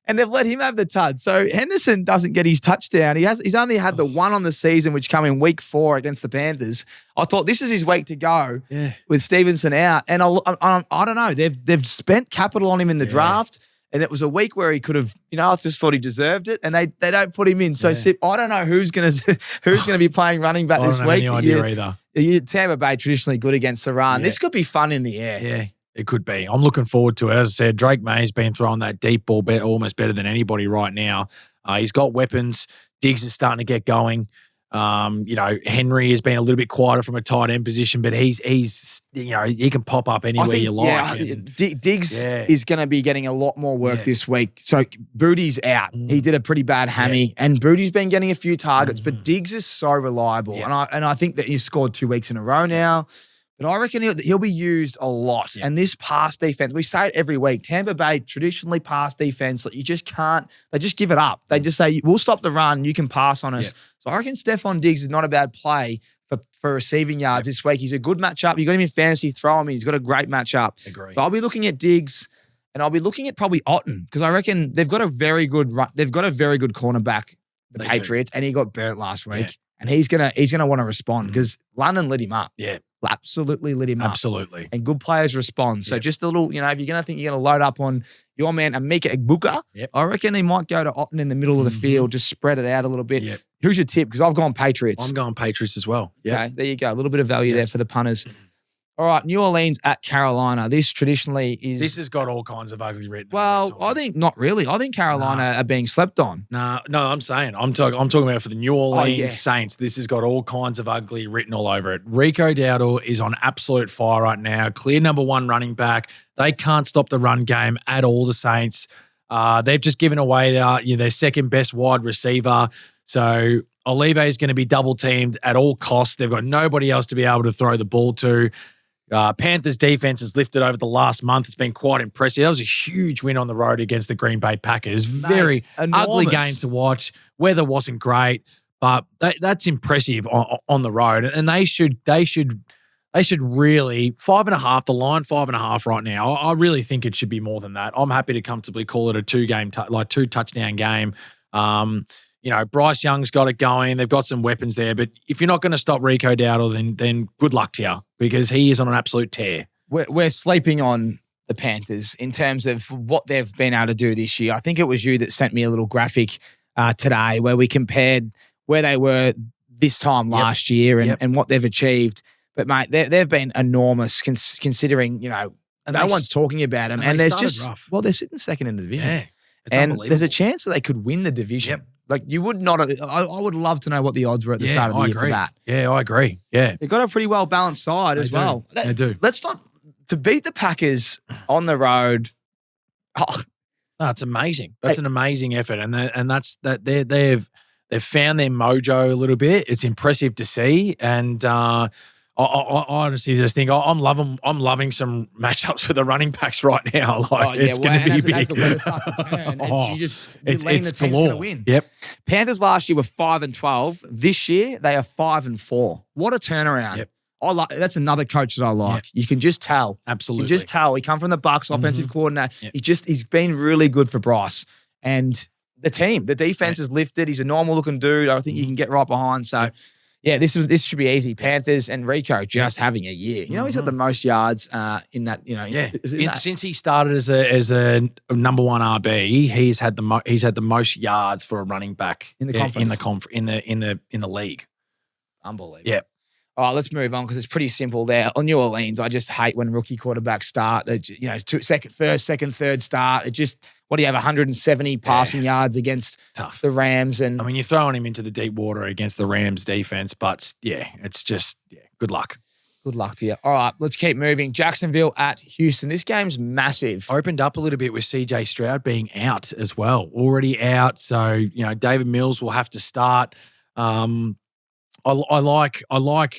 And they've let him have the tud. So Henderson doesn't get his touchdown. He's only had the one on the season, which came in week 4 against the Panthers. I thought this is his week to go with Stevenson out. And I don't know. They've spent capital on him in the draft. And it was a week where he could have, I just thought he deserved it. And they don't put him in. So I don't know who's gonna be playing running back this week. I don't have any idea either. Tampa Bay traditionally good against Saran. This could be fun in the air. Yeah. It could be. I'm looking forward to it. As I said, Drake May's been throwing that deep ball almost better than anybody right now. He's got weapons. Diggs is starting to get going. Henry has been a little bit quieter from a tight end position, but he's he can pop up anywhere you like. Diggs is going to be getting a lot more work this week. So Booty's out. He did a pretty bad hammy, and Booty's been getting a few targets, but Diggs is so reliable, and I think that he's scored 2 weeks in a row now. But I reckon he'll be used a lot. And this pass defense, we say it every week, Tampa Bay traditionally pass defense, you just can't, they just give it up. They just say, we'll stop the run, you can pass on us. So I reckon Stephon Diggs is not a bad play for receiving yards this week. He's a good matchup. You got him in fantasy, throw him in. He's got a great matchup. Agree. So I'll be looking at Diggs, and I'll be looking at probably Otton, because I reckon they've got a very good cornerback, the Patriots, and he got burnt last week. And he's gonna want to respond because London lit him up. Yeah. Absolutely lit him up. Absolutely. And good players respond. So just a little, if you're going to think you're going to load up on your man, Amika Egbuka, I reckon he might go to Otton in the middle of the field, just spread it out a little bit. Yep. Who's your tip? Because I've gone Patriots. I'm going Patriots as well. Okay, there you go. A little bit of value there for the punters. All right, New Orleans at Carolina. This traditionally is... This has got all kinds of ugly written. Well, I think not really. I think Carolina are being slept on. No, I'm saying. I'm talking about for the New Orleans Saints. This has got all kinds of ugly written all over it. Rico Dowdle is on absolute fire right now. Clear number 1 running back. They can't stop the run game at all, the Saints. They've just given away their second best wide receiver. So Olive is going to be double teamed at all costs. They've got nobody else to be able to throw the ball to. Panthers defense has lifted over the last month. It's been quite impressive. That was a huge win on the road against the Green Bay Packers. Very ugly game to watch. Weather wasn't great, but that's impressive on the road. And they should They should really 5.5. The line 5.5 right now. I really think it should be more than that. I'm happy to comfortably call it a 2 touchdown game. Bryce Young's got it going. They've got some weapons there, but if you're not going to stop Rico Dowdle, then good luck to you because he is on an absolute tear. We're sleeping on the Panthers in terms of what they've been able to do this year. I think it was you that sent me a little graphic today where we compared where they were this time last year and what they've achieved. But, mate, they've been enormous considering, no one's talking about them. And there's just, rough. Well, they're sitting second in the division. Yeah, and there's a chance that they could win the division. Yep. Like, you would not, I would love to know what the odds were at the start of the year for that. Yeah, I agree. Yeah. They've got a pretty well-balanced side as well. They do. Let's not, to beat the Packers on the road. Oh, it's amazing. That's an amazing effort. And that's that they've found their mojo a little bit. It's impressive to see. And, I honestly just think I'm loving some matchups for the running backs right now. It's going to be big. As the weather starts to turn, it's letting the team's going to win. Yep. Panthers last year were 5-12. This year they are 5-4. What a turnaround! Yep. That's another coach that I like. Yep. You can just tell. Absolutely. You can just tell. He come from the Bucks, offensive coordinator. Yep. He's been really good for Bryce and the team. The defense is lifted. He's a normal looking dude. I think you can get right behind. So. Yeah, this should be easy. Panthers and Rico just having a year. He's got the most yards in that. Since he started as a number one RB, he's had the most yards for a running back in the conference in the league. Unbelievable. Yeah. All right, let's move on because it's pretty simple there. On New Orleans, I just hate when rookie quarterbacks start. First, second, third start. It just, what do you have, 170 passing yards against the Rams? And I mean, you're throwing him into the deep water against the Rams defense, but it's just, good luck. Good luck to you. All right, let's keep moving. Jacksonville at Houston. This game's massive. Opened up a little bit with CJ Stroud being out as well. Already out. So, David Mills will have to start. I like,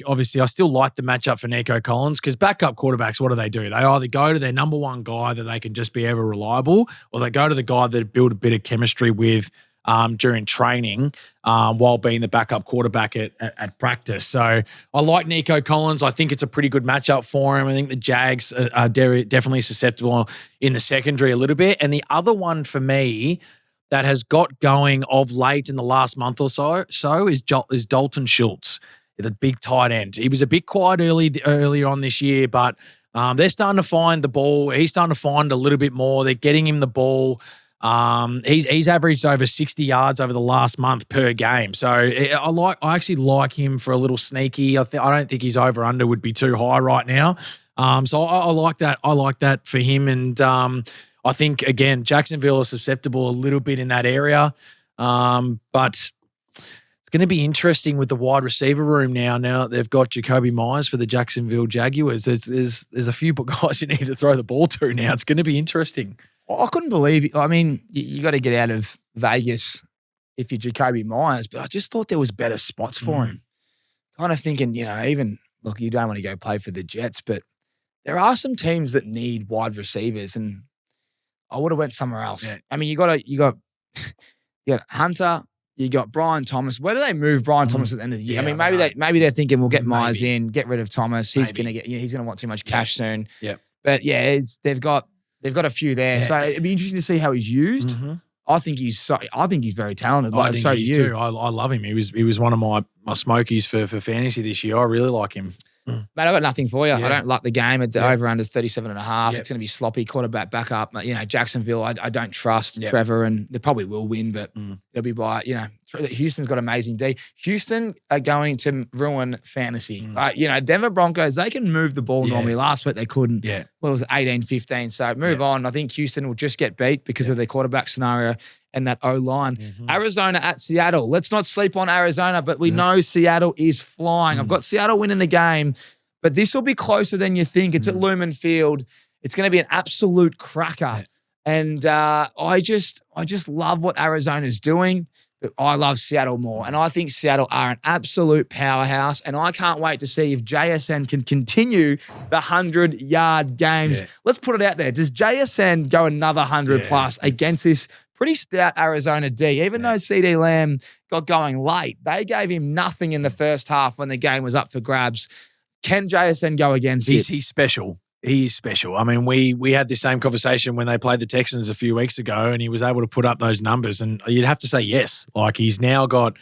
obviously, I still like the matchup for Nico Collins because backup quarterbacks, what do? They either go to their number one guy that they can just be ever reliable, or they go to the guy that build a bit of chemistry with during training while being the backup quarterback at practice. So I like Nico Collins. I think it's a pretty good matchup for him. I think the Jags are definitely susceptible in the secondary a little bit. And the other one for me that has got going of late in the last month or so is Dalton Schultz, the big tight end. He was a bit quiet earlier on this year, but they're starting to find the ball. He's starting to find a little bit more. They're getting him the ball. He's averaged over 60 yards over the last month per game. So I actually like him for a little sneaky. I don't think his over under would be too high right now. So I like that. I like that for him. And I think, again, Jacksonville is susceptible a little bit in that area. But it's going to be interesting with the wide receiver room now. Now they've got Jacoby Myers for the Jacksonville Jaguars. There's a few guys you need to throw the ball to now. It's going to be interesting. I couldn't believe it. I mean, you got to get out of Vegas if you're Jacoby Myers, but I just thought there was better spots for him. Kind of thinking, even, look, you don't want to go play for the Jets, but there are some teams that need wide receivers, and I would have went somewhere else. Yeah. I mean, you got Hunter, you got Brian Thomas. Whether they move Brian Thomas at the end of the year, I mean, maybe they're thinking we'll get Myers in, get rid of Thomas. He's going to want too much cash soon. Yeah, but they've got a few there, so it'd be interesting to see how he's used. Mm-hmm. I think he's very talented. I think he is too. I love him. He was one of my smokies for fantasy this year. I really like him. Mate, I got nothing for you. Yeah. I don't like the game. The over-under's 37.5. It's going to be sloppy. Quarterback back up. Jacksonville, I don't trust Trevor, and they probably will win, but it'll be by, Houston's got amazing D. Houston are going to ruin fantasy. Denver Broncos, they can move the ball normally. Last week they couldn't. Yeah. Well, it was 18-15. So move on. I think Houston will just get beat because of their quarterback scenario and that O-line. Mm-hmm. Arizona at Seattle. Let's not sleep on Arizona, but we know Seattle is flying. I've got Seattle winning the game, but this will be closer than you think. It's at Lumen Field. It's going to be an absolute cracker. And I just love what Arizona's doing, but I love Seattle more. And I think Seattle are an absolute powerhouse, and I can't wait to see if JSN can continue the 100-yard games. Yeah. Let's put it out there. Does JSN go another 100 plus against this pretty stout Arizona D? Even though CD Lamb got going late, they gave him nothing in the first half when the game was up for grabs. Can JSN go against it? He's special. He is special. I mean, we had the same conversation when they played the Texans a few weeks ago, and he was able to put up those numbers, and you'd have to say yes. Like, he's now got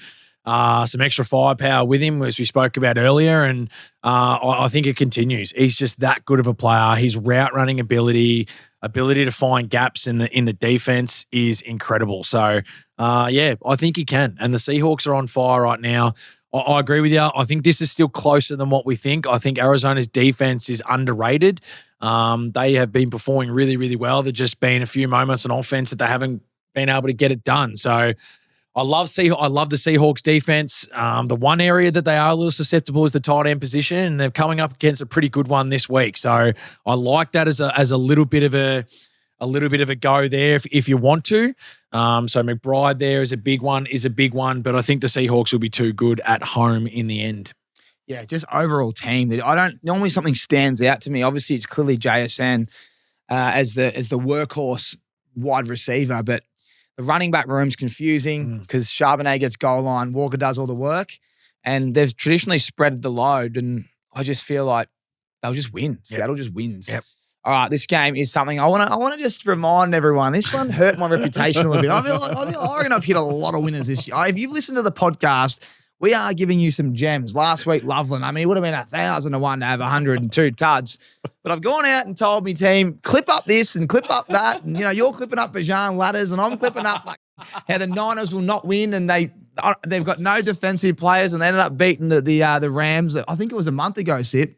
some extra firepower with him, as we spoke about earlier, and I think it continues. He's just that good of a player. His route running ability to find gaps in the defense is incredible. So, I think he can. And the Seahawks are on fire right now. I agree with you. I think this is still closer than what we think. I think Arizona's defense is underrated. They have been performing really, really well. There's just been a few moments on offense that they haven't been able to get it done. So I love the Seahawks defense. The one area that they are a little susceptible is the tight end position, and they're coming up against a pretty good one this week. So I like that as a little bit of a go there if you want to. So McBride there is a big one, but I think the Seahawks will be too good at home in the end. Yeah, just overall team. Normally something stands out to me. Obviously, it's clearly JSN as the workhorse wide receiver, but the running back room's confusing because Charbonnet gets goal line, Walker does all the work, and they've traditionally spread the load, and I just feel like they'll just win. Seattle just wins. Yep. All right, this game is something I want to just remind everyone. This one hurt my reputation a little bit. I reckon I've hit a lot of winners this year. If you've listened to the podcast, we are giving you some gems. Last week, Loveland. I mean, it would have been 1,000 to 1 to have 102 tuds. But I've gone out and told me team, clip up this and clip up that. And, you're clipping up Bajan ladders and I'm clipping up like how the Niners will not win and they've got no defensive players and they ended up beating the Rams. I think it was a month ago, Sip.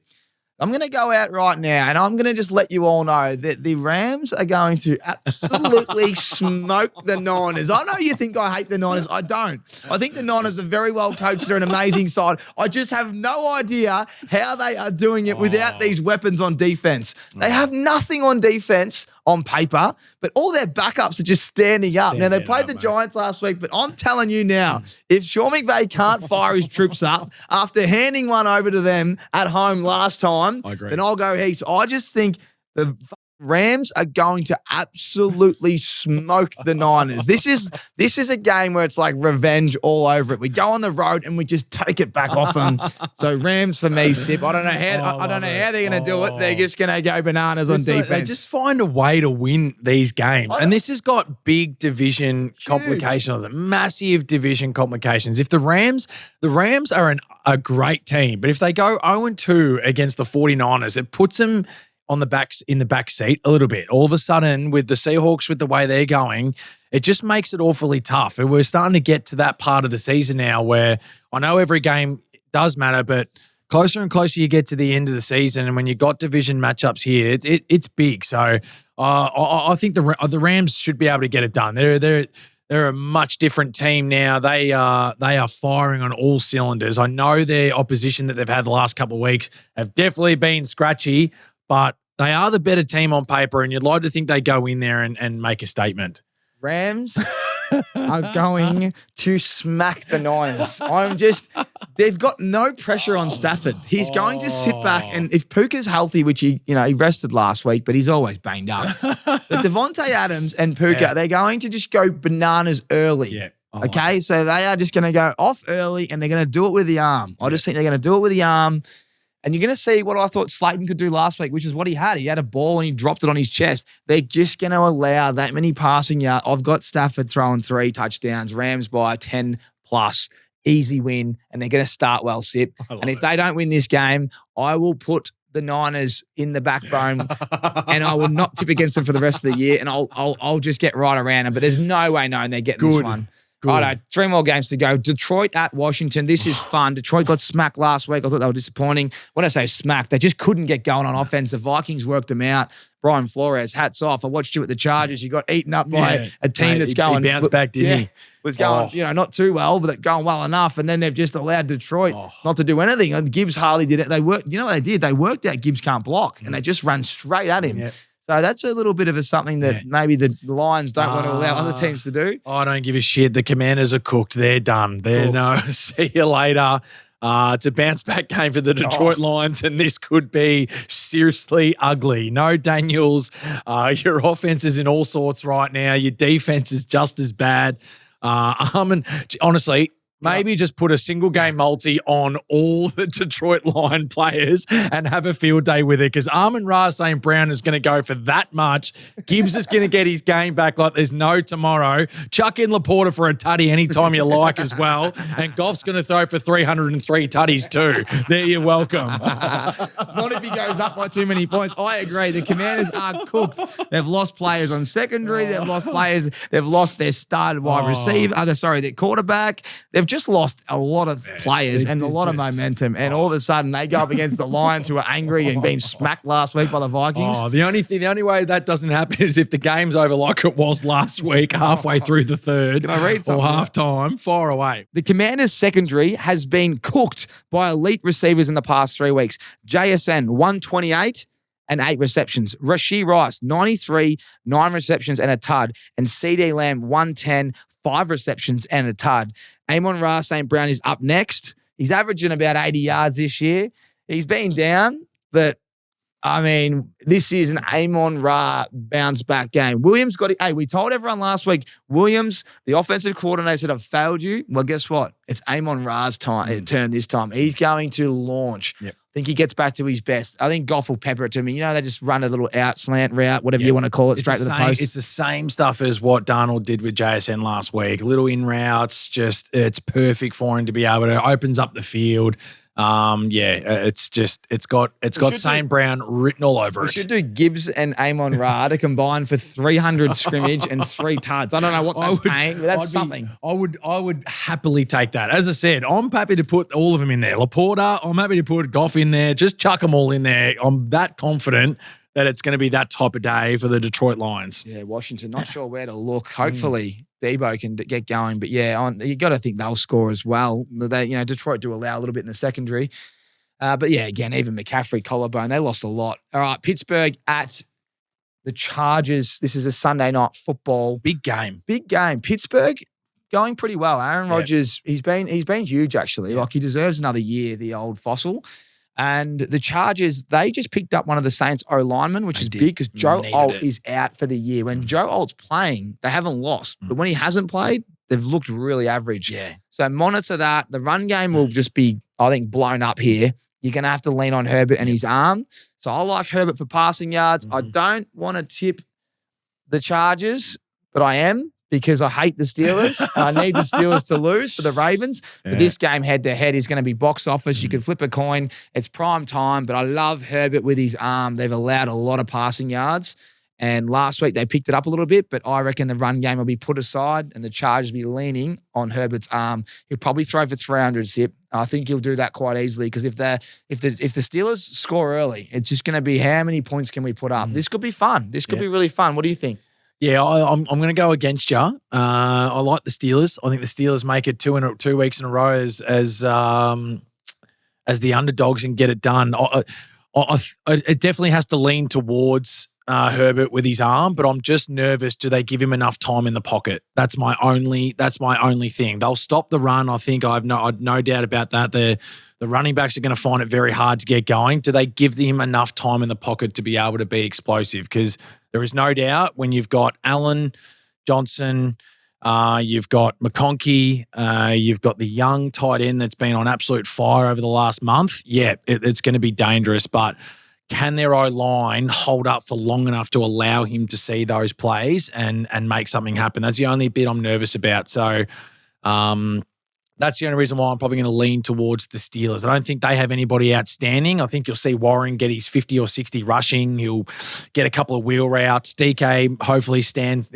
I'm going to go out right now and I'm going to just let you all know that the Rams are going to absolutely smoke the Niners. I know you think I hate the Niners. I don't. I think the Niners are very well coached. They're an amazing side. I just have no idea how they are doing it without these weapons on defense. They have nothing on defense on paper, but all their backups are just standing up. Now, they played the Giants last week, but I'm telling you now, if Sean McVay can't fire his troops up after handing one over to them at home last time, then I'll go Heat. I just think the Rams are going to absolutely smoke the Niners. This is a game where it's like revenge all over it. We go on the road and we just take it back off them. So Rams for me, Sip. I don't know how they're going to do it. They're just going to go bananas on defense. They just find a way to win these games. And this has got big division complications, massive division complications. If the Rams are a great team, but if they go 0-2 against the 49ers, it puts them in the back seat a little bit. All of a sudden, with the Seahawks, with the way they're going, it just makes it awfully tough. And we're starting to get to that part of the season now where I know every game does matter, but closer and closer you get to the end of the season, and when you've got division matchups here, it's big. So I think the Rams should be able to get it done. They're a much different team now. They are firing on all cylinders. I know their opposition that they've had the last couple of weeks have definitely been scratchy, but they are the better team on paper, and you'd like to think they go in there and make a statement. Rams are going to smack the Niners. They've got no pressure on Stafford. He's going to sit back, and if Puka's healthy, which he rested last week, but he's always banged up. But Devontae Adams and Puka, they're going to just go bananas early. Yeah. Okay, so they are just going to go off early, and they're going to do it with the arm. I just think they're going to do it with the arm. And you're going to see what I thought Slayton could do last week, which is what he had. He had a ball and he dropped it on his chest. They're just going to allow that many passing yards. I've got Stafford throwing 3 touchdowns, Rams by 10 plus, easy win, and they're going to start well, Sip. And if they don't win this game, I will put the Niners in the backbone and I will not tip against them for the rest of the year, and I'll just get right around them. But there's no way knowing they're getting this one. All right, 3 more games to go. Detroit at Washington. This is fun. Detroit got smacked last week. I thought they were disappointing. When I say smacked, they just couldn't get going on offense. The Vikings worked them out. Brian Flores, hats off. I watched you at the Chargers. You got eaten up by a team that's going. He bounced back, didn't he? Was going, not too well, but going well enough. And then they've just allowed Detroit not to do anything. And Gibbs hardly did it. They worked. You know what they did? They worked out Gibbs can't block, and they just ran straight at him. So that's a little bit of something that maybe the Lions don't want to allow other teams to do. I don't give a shit. The Commanders are cooked. They're done. See you later. It's a bounce back game for the Detroit Lions, and this could be seriously ugly. No Daniels. Your offense is in all sorts right now. Your defense is just as bad. Honestly, maybe just put a single game multi on all the Detroit Lion players and have a field day with it, because Amon-Ra St. Brown is going to go for that much. Gibbs is going to get his game back like there's no tomorrow. Chuck in Laporta for a tutty anytime you like as well. And Goff's going to throw for 303 tutties too. There, you're welcome. Not if he goes up by too many points. I agree. The Commanders are cooked. They've lost players on secondary. They've lost players. They've lost their started wide receiver. Their quarterback. They've just lost a lot of players and a lot of momentum. And all of a sudden, they go up against the Lions, who are angry and being smacked last week by the Vikings. The only way that doesn't happen is if the game's over like it was last week, halfway through the third. Can I read something? Or halftime, far away. The Commanders' secondary has been cooked by elite receivers in the past 3 weeks. JSN, 128 and 8 receptions. Rashee Rice, 93, 9 receptions and a tud. And CD Lamb, 110, 5 receptions and a tud. Amon-Ra St. Brown is up next. He's averaging about 80 yards this year. He's been down, but I mean, this is an Amon-Ra bounce back game. Williams got it. Hey, we told everyone last week, Williams, the offensive coordinator, said, I've failed you. Well, guess what? It's Amon-Ra's turn this time. He's going to launch. Yep. I think he gets back to his best. I think Goff will pepper it to me. You know, they just run a little out, slant route, whatever you want to call it, straight to the post. It's the same stuff as what Darnold did with JSN last week. Little in routes, just it's perfect for him to be able to opens up the field. It's got St. Brown written all over it. We should do Gibbs and Amon-Ra to combine for 300 scrimmage and 3 tuds. I don't know what that's paying, but that's something. I would happily take that. As I said, I'm happy to put all of them in there. Laporta, I'm happy to put Goff in there. Just chuck them all in there. I'm that confident that it's going to be that type of day for the Detroit Lions. Yeah, Washington, not sure where to look. Hopefully Debo can get going. But yeah, you got to think they'll score as well. Detroit do allow a little bit in the secondary. But yeah, again, even McCaffrey, collarbone, they lost a lot. All right, Pittsburgh at the Chargers. This is a Sunday night football. Big game. Pittsburgh going pretty well. Aaron Rodgers, he's been huge actually. Yeah. Like he deserves another year, the old fossil. And the Chargers, they just picked up one of the Saints O-linemen, which is big because Joe Alt is out for the year. When Joe Alt's playing, they haven't lost. But when he hasn't played, they've looked really average. Yeah. So monitor that. The run game will just be, I think, blown up here. You're going to have to lean on Herbert and his arm. So I like Herbert for passing yards. I don't want to tip the Chargers, but I am, because I hate the Steelers. I need the Steelers to lose for the Ravens. Yeah. But this game head-to-head is going to be box office. You can flip a coin. It's prime time, but I love Herbert with his arm. They've allowed a lot of passing yards. And last week they picked it up a little bit, but I reckon the run game will be put aside and the Chargers will be leaning on Herbert's arm. He'll probably throw for 300, Sip. I think he'll do that quite easily, because if the Steelers score early, it's just going to be how many points can we put up. This could be fun. This could be really fun. What do you think? Yeah, I'm going to go against you. I like the Steelers. I think the Steelers make it 2 weeks in a row as the underdogs and get it done. It definitely has to lean towards Herbert with his arm, but I'm just nervous. Do they give him enough time in the pocket? That's my only thing. They'll stop the run. I think I've no doubt about that. The running backs are going to find it very hard to get going. Do they give him enough time in the pocket to be able to be explosive? Because there is no doubt when you've got Allen, Johnson, you've got McConkey, you've got the young tight end that's been on absolute fire over the last month. Yeah, it's going to be dangerous, but can their O-line hold up for long enough to allow him to see those plays and make something happen? That's the only bit I'm nervous about. So that's the only reason why I'm probably going to lean towards the Steelers. I don't think they have anybody outstanding. I think you'll see Warren get his 50 or 60 rushing. He'll get a couple of wheel routes. DK hopefully stands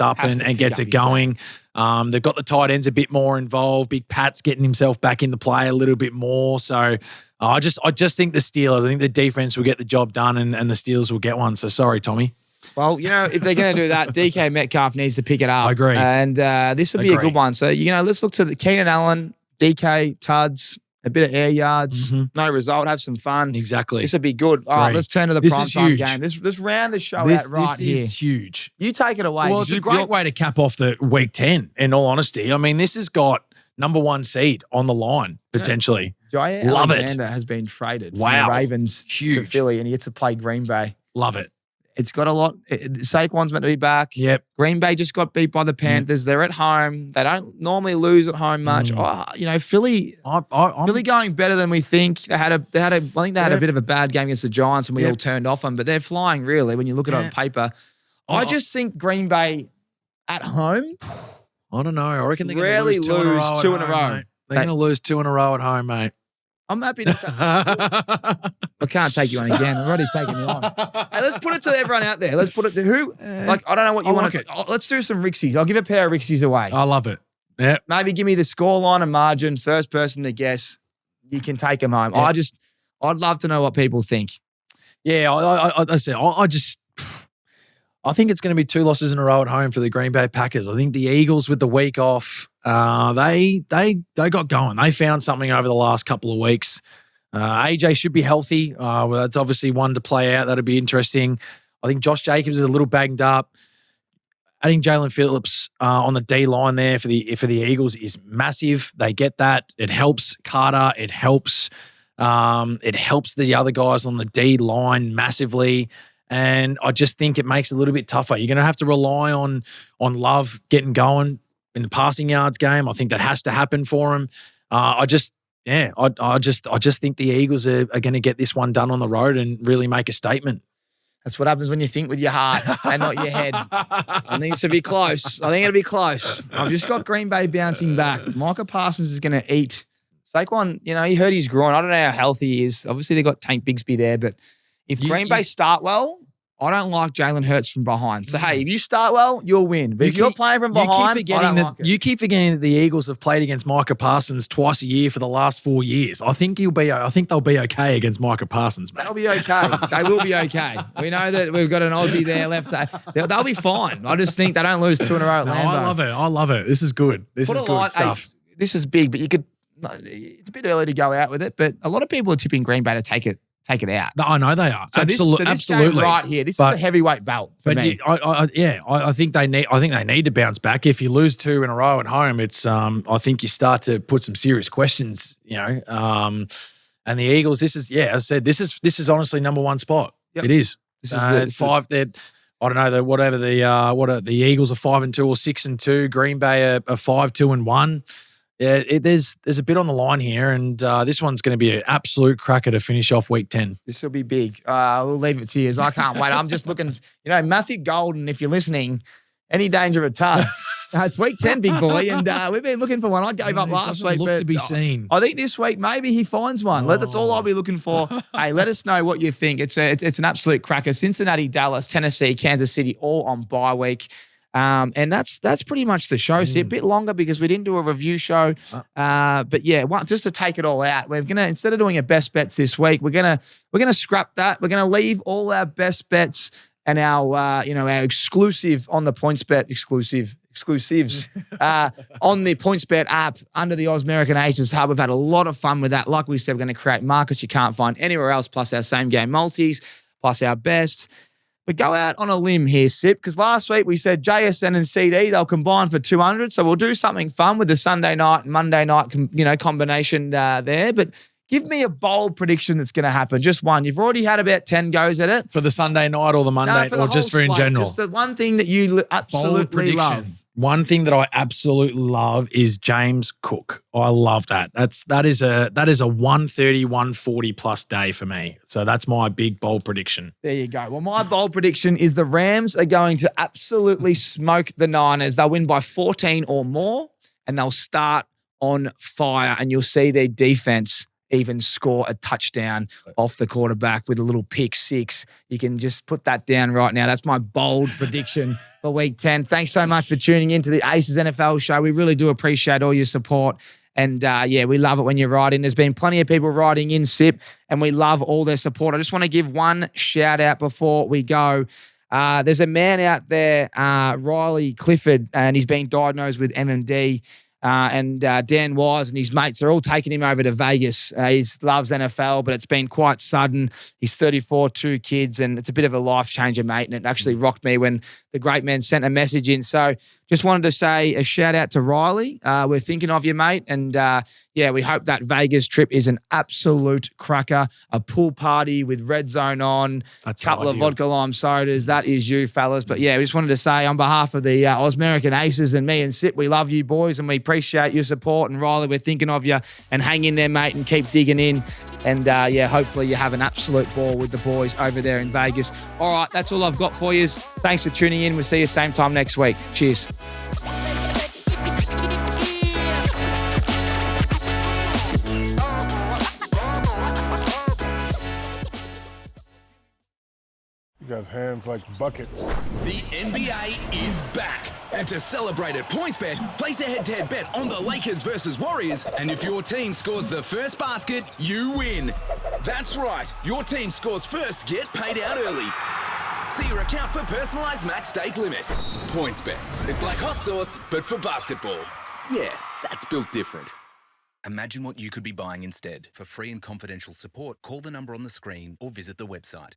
up and gets it going. They've got the tight ends a bit more involved. Big Pat's getting himself back in the play a little bit more. So I just think the Steelers, I think the defense will get the job done and the Steelers will get one. So sorry, Tommy. Well, if they're going to do that, DK Metcalf needs to pick it up. I agree. And this will be a good one. So, let's look to the Keenan Allen, DK, Tuds, a bit of air yards, no result, have some fun. Exactly. This will be good. All right, let's turn to the primetime game. Let's round the show out right here. This is huge. You take it away. Well, it's a great way to cap off the week 10, in all honesty. I mean, this has got number 1 seed on the line, potentially. Jair Love Alexander has been traded from the Ravens to Philly, and he gets to play Green Bay. Love it. It's got a lot. Saquon's meant to be back. Yep. Green Bay just got beat by the Panthers. They're at home. They don't normally lose at home much. Philly going better than we think. I think they had a bit of a bad game against the Giants and we all turned off them, but they're flying really when you look at it on paper. I just think Green Bay at home. I don't know. I reckon they're going to rarely lose two in a row. They're going to lose 2 in a row at home, mate. I'm happy to I can't take you on again. I've already taken you on. Hey, let's put it to everyone out there. Let's put it to who? I don't know what you want to. Let's do some Rixies. I'll give a pair of Rixies away. I love it. Yeah. Maybe give me the scoreline and margin. First person to guess, you can take them home. Yeah. I'd love to know what people think. Yeah, I think it's going to be 2 losses in a row at home for the Green Bay Packers. I think the Eagles with the week off, they got going. They found something over the last couple of weeks. AJ should be healthy. Well, that's obviously one to play out. That'll be interesting. I think Josh Jacobs is a little banged up. Adding Jalen Phillips on the D line there for the Eagles is massive. They get that. It helps Carter. It helps the other guys on the D line massively. And I just think it makes it a little bit tougher. You're going to have to rely on Love getting going in the passing yards game. I think that has to happen for him. I just think the Eagles are going to get this one done on the road and really make a statement. That's what happens when you think with your heart and not your head. I think it's to be close. I think it'll be close. I've just got Green Bay bouncing back. Micah Parsons is going to eat. Saquon, he hurt his groin. I don't know how healthy he is. Obviously, they got Tank Bigsby there, but if Green Bay start well, I don't like Jalen Hurts from behind. So, hey, if you start well, you'll win. But if you're playing from behind, you keep forgetting that the Eagles have played against Micah Parsons twice a year for the last 4 years. I think they'll be okay against Micah Parsons, mate. They'll be okay. They will be okay. We know that we've got an Aussie there left. They'll be fine. I just think they don't lose 2 in a row at Lambeau. I love it. This is good. This is good stuff. Hey, this is big, but it's a bit early to go out with it, but a lot of people are tipping Green Bay to take it out. I know they are. So absolutely. Game right here. This is a heavyweight belt for me. I think they need to bounce back. If you lose 2 in a row at home, it's I think you start to put some serious questions, And the Eagles, this is as I said, this is honestly number 1 spot. Yep. It is. This is 5. I don't know the Eagles are 5-2 or 6-2. Green Bay are 5-2-1. Yeah, there's a bit on the line here, and this one's going to be an absolute cracker to finish off week 10. This will be big. We'll leave it to you. I can't wait. I'm just looking, Matthew Golden, if you're listening, any danger of a tug. It's week 10, big boy, and we've been looking for one. I gave up last week. Look to be seen. I think this week maybe he finds one. That's all I'll be looking for. Hey, let us know what you think. It's an absolute cracker. Cincinnati, Dallas, Tennessee, Kansas City, all on bye week. And that's pretty much the show. See, a bit longer because we didn't do a review show. But yeah, just to take it all out, we're gonna, instead of doing a best bets this week, we're gonna scrap that. We're gonna leave all our best bets and our exclusive on the PointsBet exclusives on the PointsBet app under the American Aces Hub. We've had a lot of fun with that. Like we said, we're going to create markets you can't find anywhere else, plus our same game multis, plus our best. But go out on a limb here, Sip, because last week we said JSN and CD, they'll combine for 200. So we'll do something fun with the Sunday night and Monday night, combination there. But give me a bold prediction that's going to happen. Just one. You've already had about 10 goes at it. For the Sunday night or the Monday, or just for in general? Just the one thing that you absolutely love. One thing that I absolutely love is James Cook. I love that. That is a 130, 140 plus day for me. So that's my big bold prediction. There you go. Well, my bold prediction is the Rams are going to absolutely smoke the Niners. They'll win by 14 or more, and they'll start on fire, and you'll see their defense even score a touchdown off the quarterback with a little pick 6. You can just put that down right now. That's my bold prediction for week 10. Thanks so much for tuning into the Aces NFL show. We really do appreciate all your support. And we love it when you write in. There's been plenty of people writing in, Sip, and we love all their support. I just want to give one shout out before we go. There's a man out there, Riley Clifford, and he's been diagnosed with MMD. And Dan Wise and his mates are all taking him over to Vegas. He loves NFL, but it's been quite sudden. He's 34, 2 kids, and it's a bit of a life changer, mate. And it actually rocked me when the great man sent a message in. So just wanted to say a shout out to Riley. We're thinking of you, mate. And we hope that Vegas trip is an absolute cracker. A pool party with Red Zone on, a couple of vodka lime sodas. That is you, fellas. But yeah, we just wanted to say on behalf of the Ausmerican Aces and me and Sip, we love you boys and we appreciate your support. And Riley, we're thinking of you, and hang in there, mate, and keep digging in. And hopefully you have an absolute ball with the boys over there in Vegas. All right, that's all I've got for you. Thanks for tuning in. We'll see you same time next week. Cheers. You got hands like buckets. The NBA is back. And to celebrate at PointsBet, place a head-to-head bet on the Lakers versus Warriors. And if your team scores the first basket, you win. That's right. Your team scores first, get paid out early. See your account for personalized max stake limit. PointsBet. It's like hot sauce, but for basketball. Yeah, that's built different. Imagine what you could be buying instead. For free and confidential support, call the number on the screen or visit the website.